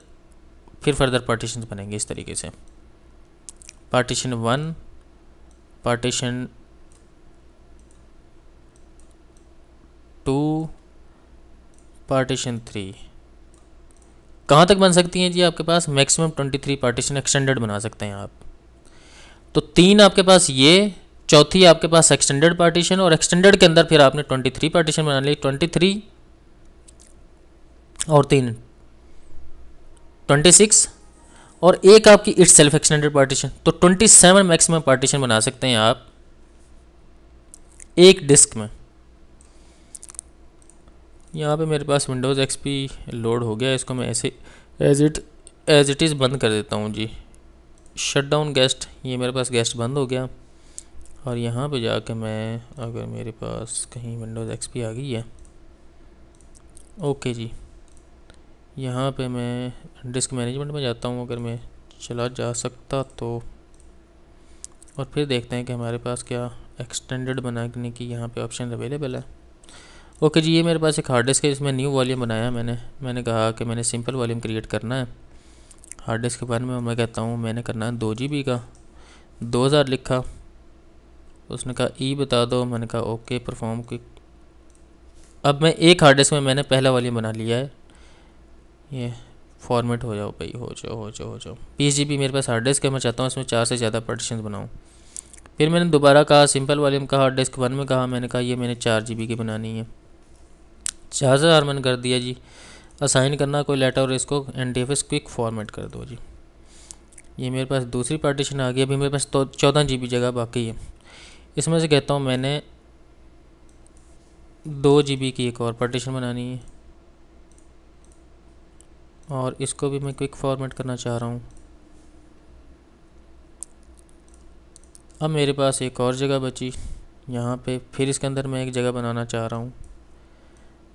फिर फर्दर पार्टीशंस बनेंगे इस तरीके से। Partition 1, partition 2, partition 3। कहाँ तक बन सकती हैं जी आपके पास? मैक्सिमम 23 पार्टीशन एक्सटेंडेड बना सकते हैं आप। तो 3 आपके पास ये, चौथी आपके पास एक्सटेंडेड पार्टीशन, और एक्सटेंडेड के अंदर फिर आपने 23 पार्टीशन बना ली। 23 और 3 26, और एक आपकी इट्स सेल्फ एक्सटेंडेड पार्टीशन। तो 27 मैक्सिमम पार्टीशन बना सकते हैं आप एक डिस्क में। यहाँ पे मेरे पास विंडोज़ एक्सपी लोड हो गया, इसको मैं ऐसे एज इट इज़ बंद कर देता हूँ जी। शट डाउन गेस्ट, ये मेरे पास गेस्ट बंद हो गया। और यहाँ पे जाके मैं, अगर मेरे पास कहीं विंडोज़ एक्सपी आ गई है, ओके जी, यहाँ पे मैं डिस्क मैनेजमेंट में जाता हूँ, अगर मैं चला जा सकता तो, और फिर देखते हैं कि हमारे पास क्या एक्सटेंडेड बनाने की यहाँ पे ऑप्शन अवेलेबल है। ओके जी, ये मेरे पास एक हार्ड डिस्क है, इसमें न्यू वॉल्यूम बनाया मैंने कहा कि मैंने सिंपल वॉल्यूम क्रिएट करना है हार्ड डिस्क के बारे में। मैं कहता हूँ मैंने करना है 2 GB का, 2000 लिखा, उसने कहा ई बता दो, मैंने कहा ओके परफॉर्म क्विक। अब मैं एक हार्ड डिस्क में मैंने पहला वॉल्यूम बना लिया है, ये फॉर्मेट हो जाओ भाई, हो जाओ। 20 GB मेरे पास हार्ड डिस्क है, मैं चाहता हूँ इसमें 4 से ज़्यादा पार्टीशन बनाऊँ। फिर मैंने दोबारा कहा सिंपल वॉल्यूम का, हार्ड डिस्क 1 में कहा, मैंने कहा ये मैंने 4 GB की बनानी है, 4000 मैंने कर दिया जी। असाइन करना कोई लेटर, और इसको NTFS क्विक फॉर्मेट कर दो जी। ये मेरे पास दूसरी पार्टीशन आ गई। अभी मेरे पास तो 14 GB जगह बाकी है, इसमें से कहता हूँ मैंने 2 GB की एक और पार्टीशन बनानी है, और इसको भी मैं क्विक फॉर्मेट करना चाह रहा हूँ। अब मेरे पास एक और जगह बची यहाँ पे, फिर इसके अंदर मैं एक जगह बनाना चाह रहा हूँ।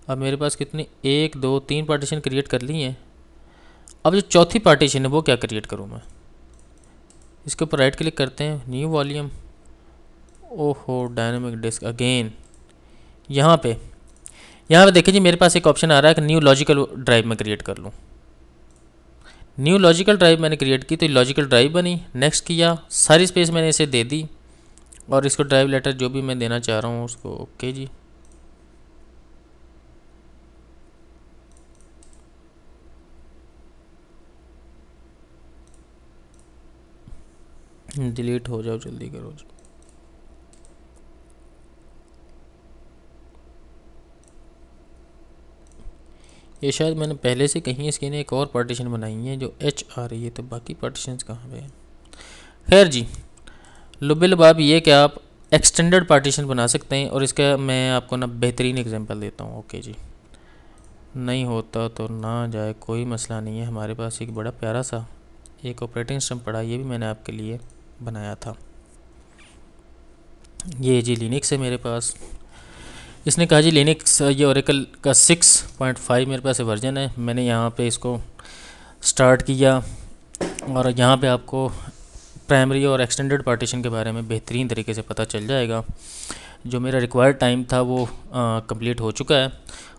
अब मेरे पास कितनी, 1 2 3 पार्टीशन क्रिएट कर ली हैं। अब जो चौथी पार्टीशन है वो क्या क्रिएट करूँ मैं? इसके ऊपर राइट क्लिक करते हैं, न्यू वॉल्यूम, ओहो डायनामिक डिस्क अगेन। यहाँ पे देखिए जी, मेरे पास एक ऑप्शन आ रहा है कि न्यू लॉजिकल ड्राइव में क्रिएट कर लूँ। न्यू लॉजिकल ड्राइव मैंने क्रिएट की, तो लॉजिकल ड्राइव बनी। नेक्स्ट किया, सारी स्पेस मैंने इसे दे दी, और इसको ड्राइव लेटर जो भी मैं देना चाह रहा हूँ उसको ओके जी। डिलीट हो जाओ, जल्दी करो जी। ये शायद मैंने पहले से कहीं इसकी ने एक और पार्टीशन बनाई है जो H आ रही है, तो बाकी पार्टीशंस कहाँ पे हैं? खैर जी, लुबिलबाब ये कि आप एक्सटेंडेड पार्टीशन बना सकते हैं, और इसका मैं आपको ना बेहतरीन एग्जांपल देता हूँ। ओके जी, नहीं होता तो ना जाए, कोई मसला नहीं है। हमारे पास एक बड़ा प्यारा सा एक ऑपरेटिंग सिस्टम पड़ा, ये भी मैंने आपके लिए बनाया था। ये जी लिनक्स है मेरे पास। इसने कहा जी लिनक्स, ये ओरेकल का 6.5 मेरे पास वर्जन है। मैंने यहाँ पे इसको स्टार्ट किया, और यहाँ पे आपको प्राइमरी और एक्सटेंडेड पार्टीशन के बारे में बेहतरीन तरीके से पता चल जाएगा। जो मेरा रिक्वायर्ड टाइम था वो कंप्लीट हो चुका है,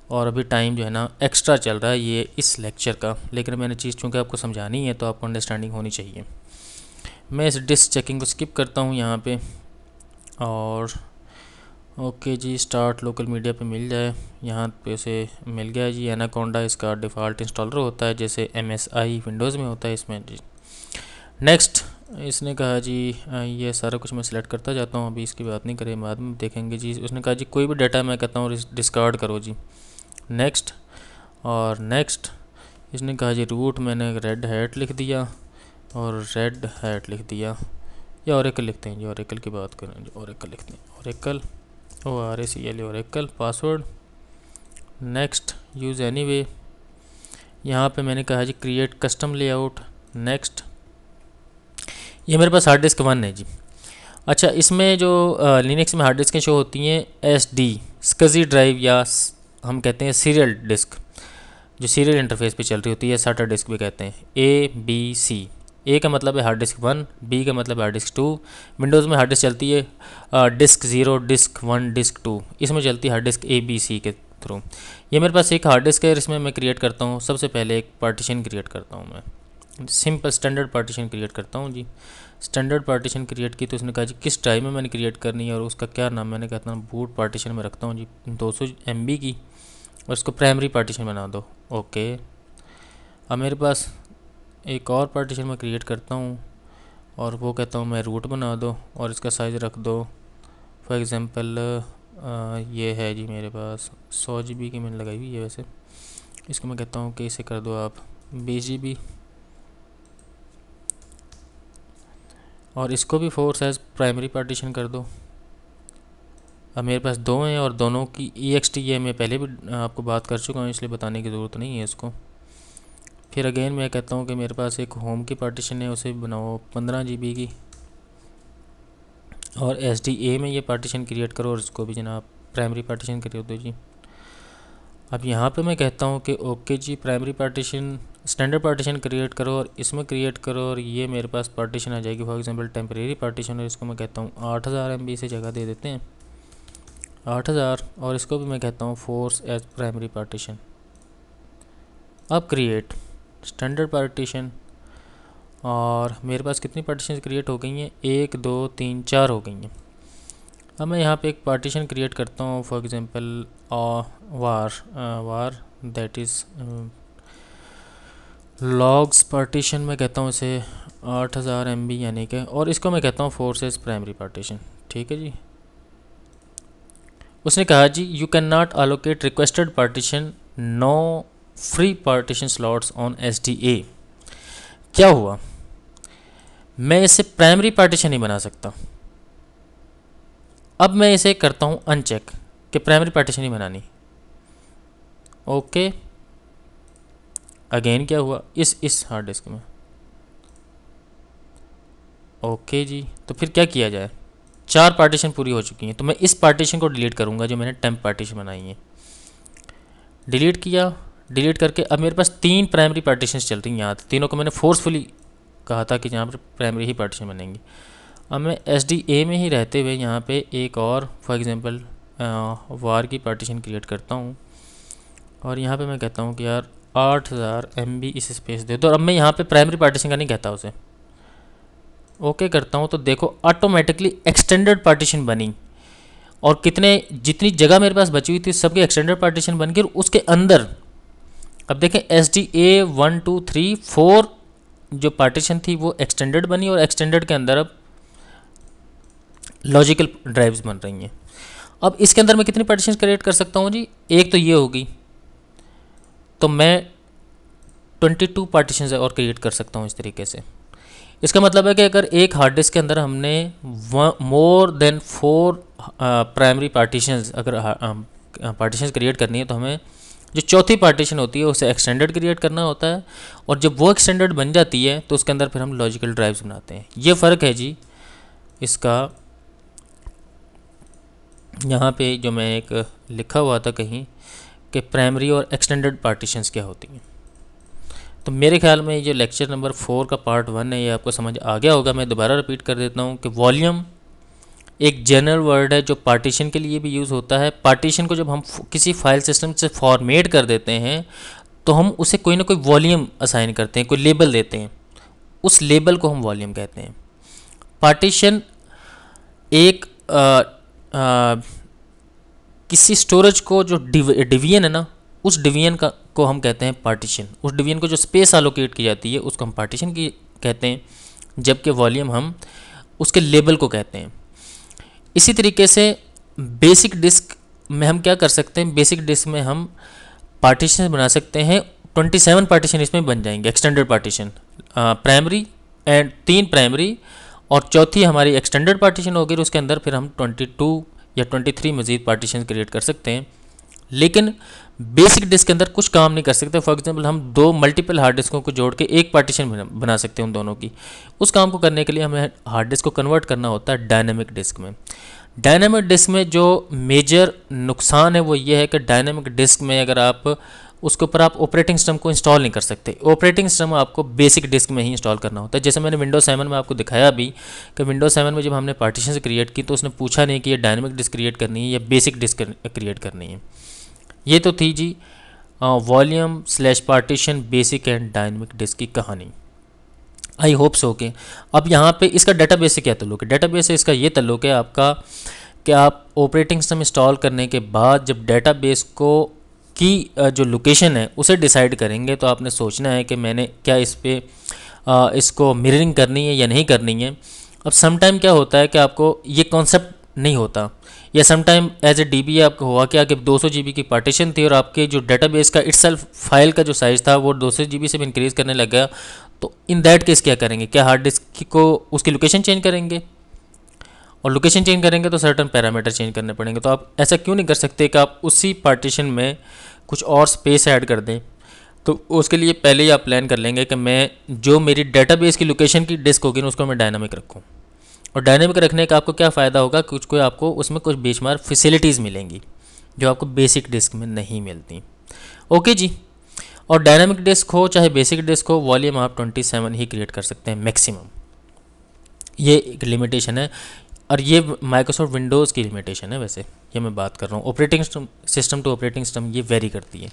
और अभी टाइम जो है ना एक्स्ट्रा चल रहा है ये इस लेक्चर का, लेकिन मैंने चीज़ चूँकि आपको समझानी है तो आपको अंडरस्टैंडिंग होनी चाहिए। मैं इस डिस्क चेकिंग को स्किप करता हूँ यहाँ पे, और ओके जी, स्टार्ट लोकल मीडिया पे मिल जाए, यहाँ पे उसे मिल गया जी। एनाकोंडा इसका डिफ़ॉल्ट इंस्टॉलर होता है, जैसे MSI विंडोज़ में होता है इसमें जी। नेक्स्ट इसने कहा जी ये सारा कुछ मैं सिलेक्ट करता जाता हूँ, अभी इसकी बात नहीं करें, बाद में देखेंगे जी। उसने कहा जी कोई भी डाटा मैं कहता हूँ डिस्कार्ड करो जी। नेक्स्ट और नेक्स्ट। इसने कहा जी रूट, मैंने रेड हैट लिख दिया और रेड हैट लिख दिया, या ओरेकल लिखते हैं जी, ओरेकल की बात करें जी, ओरेकल लिखते हैं, Oracle ORACL Oracle. Password next, use anyway. यहाँ पे मैंने कहा जी क्रिएट कस्टम लेआउट। नेक्स्ट, ये मेरे पास हार्ड डिस्क 1 है जी। अच्छा, इसमें जो लिनक्स में हार्ड डिस्कें शो होती हैं SD SCSI ड्राइव, या हम कहते हैं सीरियल डिस्क, जो सीरियल इंटरफेस पे चल रही होती है, SATA डिस्क भी कहते हैं, ABC। ए का मतलब है हार्ड डिस्क 1, बी का मतलब है हार्ड डिस्क 2। विंडोज़ में हार्ड डिस्क चलती है डिस्क 0, डिस्क 1, डिस्क 2, इसमें चलती है hard disk A B C के थ्रू। ये मेरे पास एक हार्ड डिस्क है, इसमें मैं क्रिएट करता हूँ, सबसे पहले एक पार्टीशन क्रिएट करता हूँ, मैं सिंपल स्टैंडर्ड पार्टीशन क्रिएट करता हूँ जी। स्टैंडर्ड पार्टीशन क्रिएट की तो उसने कहा जी किस टाइम में मैंने क्रिएट करनी है और उसका क्या नाम, मैंने कहता हूँ बूट पार्टीशन में रखता हूँ जी 200 MB की, और इसको प्राइमरी पार्टीशन बना दो। ओके, अब मेरे पास एक और पार्टीशन में क्रिएट करता हूँ और वो कहता हूँ मैं रूट बना दो और इसका साइज़ रख दो फॉर एग्ज़ाम्पल ये है जी मेरे पास 100 GB की मैंने लगाई हुई है वैसे, इसको मैं कहता हूँ कि इसे कर दो आप 20 GB, और इसको भी 4 साइज़ प्राइमरी पार्टीशन कर दो। अब मेरे पास दो हैं और दोनों की EXT ये मैं पहले भी आपको बात कर चुका हूँ, इसलिए बताने की ज़रूरत नहीं है इसको। फिर अगेन मैं कहता हूँ कि मेरे पास एक होम की पार्टीशन है, उसे बनाओ 15 GB की, और SDA में ये पार्टीशन क्रिएट करो और इसको भी जनाब प्राइमरी पार्टीशन कर दो जी। अब यहाँ पे मैं कहता हूँ कि ओके जी primary partition standard partition create करो और इसमें क्रिएट करो, और ये मेरे पास पार्टीशन आ जाएगी फॉर एग्जांपल टेम्परेरी पार्टीशन, और इसको मैं कहता हूँ 8000 MB से जगह दे देते हैं 8000, और इसको भी मैं कहता हूँ फोर्स एज प्राइमरी पार्टीशन। अब क्रिएट स्टैंडर्ड पार्टीशन, और मेरे पास कितनी पार्टीशन क्रिएट हो गई हैं, 1 2 3 4 हो गई हैं। अब मैं यहाँ पे एक पार्टीशन क्रिएट करता हूँ for example war that is logs partition, मैं कहता हूँ इसे 8000 MB यानी कि, और इसको मैं कहता हूँ फोर्सेस प्राइमरी पार्टीशन। ठीक है जी। उसने कहा जी you cannot allocate requested partition, no free partition slots on SDA। क्या हुआ, मैं इसे प्राइमरी पार्टीशन नहीं बना सकता। अब मैं इसे करता हूँ अनचेक कि प्राइमरी पार्टीशन नहीं बनानी। ओके, अगेन क्या हुआ इस हार्ड डिस्क में। ओके जी, तो फिर क्या किया जाए, 4 पार्टीशन पूरी हो चुकी हैं, तो मैं इस पार्टीशन को डिलीट करूँगा जो मैंने टेम्प पार्टीशन बनाई है। डिलीट किया, डिलीट करके अब मेरे पास 3 प्राइमरी पार्टीशन चल रही हैं यहाँ, तीनों को मैंने फोर्सफुली कहा था कि यहाँ पर प्राइमरी ही पार्टीशन बनेंगी। अब मैं SDA में ही रहते हुए यहाँ पे एक और फॉर एग्जांपल वार की पार्टीशन क्रिएट करता हूँ, और यहाँ पे मैं कहता हूँ कि यार 8000 MB इस स्पेस दे दो। अब मैं यहाँ पे प्राइमरी पार्टीशन का नहीं कहता उसे, ओके करता हूँ तो देखो ऑटोमेटिकली एक्सटेंडेड पार्टीशन बनी, और जितनी जगह मेरे पास बची हुई थी सबके एक्सटेंडेड पार्टीशन बन गई, और उसके अंदर अब देखें SDA 1 2 3 4 जो पार्टीशन थी वो एक्सटेंडेड बनी, और एक्सटेंडेड के अंदर अब लॉजिकल ड्राइव्स बन रही हैं। अब इसके अंदर मैं कितनी पार्टीशन क्रिएट कर सकता हूँ जी, एक तो ये होगी, तो मैं 22 पार्टीशन और क्रिएट कर सकता हूँ इस तरीके से। इसका मतलब है कि अगर एक हार्ड डिस्क के अंदर हमने मोर देन 4 प्राइमरी पार्टीशंस अगर पार्टीशंस क्रिएट करनी है, तो हमें जो चौथी पार्टीशन होती है उसे एक्सटेंडेड क्रिएट करना होता है, और जब वो एक्सटेंडेड बन जाती है तो उसके अंदर फिर हम लॉजिकल ड्राइव्स बनाते हैं। ये फ़र्क है जी इसका। यहाँ पे जो मैं एक लिखा हुआ था कहीं कि प्राइमरी और एक्सटेंडेड पार्टीशंस क्या होती हैं, तो मेरे ख्याल में ये लेक्चर नंबर 4 का पार्ट 1 है, ये आपको समझ आ गया होगा। मैं दोबारा रिपीट कर देता हूँ कि वॉल्यूम एक जनरल वर्ड है जो पार्टीशन के लिए भी यूज़ होता है। पार्टीशन को जब हम किसी फाइल सिस्टम से फॉर्मेट कर देते हैं तो हम उसे कोई ना कोई वॉल्यूम असाइन करते हैं, कोई लेबल देते हैं, उस लेबल को हम वॉल्यूम कहते हैं। पार्टीशन एक किसी स्टोरेज को जो डिवीजन है ना, उस डिवीजन को हम कहते हैं पार्टीशन। उस डिवीजन को जो स्पेस एलोकेट की जाती है उसको हम पार्टीशन की कहते हैं, जबकि वॉल्यूम हम उसके लेबल को कहते हैं। इसी तरीके से बेसिक डिस्क में हम क्या कर सकते हैं, बेसिक डिस्क में हम पार्टीशन बना सकते हैं, 27 पार्टीशन इसमें बन जाएंगे, extended partition, primary and 3 primary और चौथी हमारी एक्सटेंडेड पार्टीशन होगी, और उसके अंदर फिर हम 22 या 23 मज़ीद पार्टीशन क्रिएट कर सकते हैं। लेकिन बेसिक डिस्क के अंदर कुछ काम नहीं कर सकते। फॉर एग्जांपल हम 2 मल्टीपल हार्ड डिस्कों को जोड़ के एक पार्टीशन बना सकते हैं उन दोनों की। उस काम को करने के लिए हमें हार्ड डिस्क को कन्वर्ट करना होता है डायनेमिक डिस्क में। डायनेमिक डिस्क में जो मेजर नुकसान है वो ये है कि डायनेमिक डिस्क में अगर आप उसके ऊपर आप ऑपरेटिंग सिस्टम को इंस्टॉल नहीं कर सकते। ऑपरेटिंग सिस्टम आपको बेसिक डिस्क में ही इंस्टॉल करना होता है। जैसे मैंने विंडोज 7 में आपको दिखाया अभी कि विंडोज 7 में जब हमने पार्टीशन क्रिएट की तो उसने पूछा नहीं कि ये डायनेमिक डिस्क क्रिएट करनी है या बेसिक डिस्क क्रिएट करनी है। ये तो थी जी volume slash partition basic and dynamic disk की कहानी। आई होप सो के अब यहाँ पे इसका डेटाबेस से क्या ताल्लुक है। डेटाबेस से इसका ये ताल्लुक है आपका कि आप ऑपरेटिंग सिस्टम इंस्टॉल करने के बाद जब डेटाबेस को की जो लोकेशन है उसे डिसाइड करेंगे तो आपने सोचना है कि मैंने क्या इस पे इसको मिररिंग करनी है या नहीं करनी है। अब समटाइम क्या होता है कि आपको ये कॉन्सेप्ट नहीं होता, या समटाइम एज ए डीबी आपको हुआ क्या कि 200 GB की पार्टीशन थी और आपके जो डेटाबेस का इटसेल्फ फाइल का जो साइज़ था वो 200 GB से भी इंक्रीज़ करने लग गया। तो इन दैट केस क्या करेंगे, क्या हार्ड डिस्क को उसकी लोकेशन चेंज करेंगे, और लोकेशन चेंज करेंगे तो सर्टन पैरामीटर चेंज करने पड़ेंगे। तो आप ऐसा क्यों नहीं कर सकते कि आप उसी पार्टीशन में कुछ और स्पेस ऐड कर दें। तो उसके लिए पहले ही आप प्लान कर लेंगे कि मैं जो मेरी डेटाबेस की लोकेशन की डिस्क होगी ना उसको मैं डायनामिक रखूँ। और डायनामिक रखने का आपको क्या फ़ायदा होगा, कुछ कोई आपको उसमें कुछ बेशुमार फैसिलिटीज़ मिलेंगी जो आपको बेसिक डिस्क में नहीं मिलती। ओके जी। और डायनामिक डिस्क हो चाहे बेसिक डिस्क हो, वॉल्यूम आप 27 ही क्रिएट कर सकते हैं मैक्सिमम। ये एक लिमिटेशन है और ये माइक्रोसॉफ्ट विंडोज़ की लिमिटेशन है। वैसे ये मैं बात कर रहा हूँ operating system to operating system ये वेरी करती है।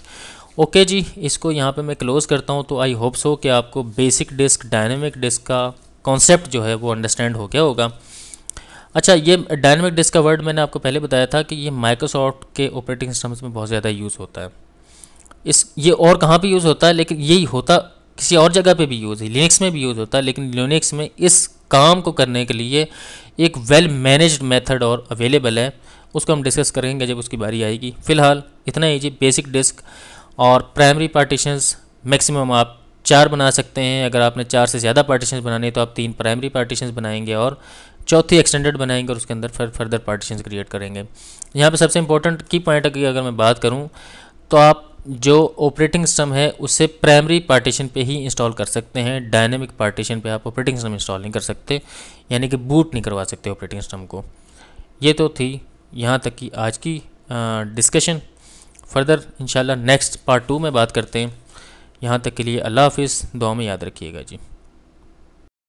ओके जी, इसको यहाँ पे मैं क्लोज़ करता हूँ। तो आई होप सो कि आपको बेसिक डिस्क डायनामिक डिस्क का कॉन्सेप्ट जो है वो अंडरस्टैंड हो गया होगा। अच्छा, ये डायनामिक डिस्क का वर्ड मैंने आपको पहले बताया था कि ये माइक्रोसॉफ्ट के ऑपरेटिंग सिस्टम्स में बहुत ज़्यादा यूज़ होता है। ये और कहाँ पे यूज़ होता है, लेकिन यही होता किसी और जगह पे भी यूज़ है, लिनक्स में भी यूज़ होता है, लेकिन लिनक्स में इस काम को करने के लिए एक वेल मैनेज्ड मेथड और अवेलेबल है, उसको हम डिस्कस करेंगे जब उसकी बारी आएगी। फ़िलहाल इतना ही जी। बेसिक डिस्क और प्राइमरी पार्टीशंस मैक्सिमम आप 4 बना सकते हैं। अगर आपने 4 से ज़्यादा पार्टीशंस बनाने तो आप 3 प्राइमरी पार्टीशंस बनाएंगे और चौथी एक्सटेंडेड बनाएंगे और उसके अंदर फर्दर पार्टीशंस क्रिएट करेंगे। यहाँ पे सबसे इंपॉर्टेंट की पॉइंट की अगर मैं बात करूँ तो आप जो ऑपरेटिंग सिस्टम है उससे प्राइमरी पार्टीशन पे ही इंस्टॉल कर सकते हैं। डायनेमिक पार्टीशन पे आप ऑपरेटिंग सिस्टम इंस्टॉल नहीं कर सकते, यानी कि बूट नहीं करवा सकते ऑपरेटिंग सिस्टम को। ये तो थी यहाँ तक की आज की डिस्कशन। फर्दर इंशाल्लाह नेक्स्ट पार्ट 2 में बात करते हैं। यहाँ तक के लिए अल्लाह हाफिज़, दुआ में याद रखिएगा जी।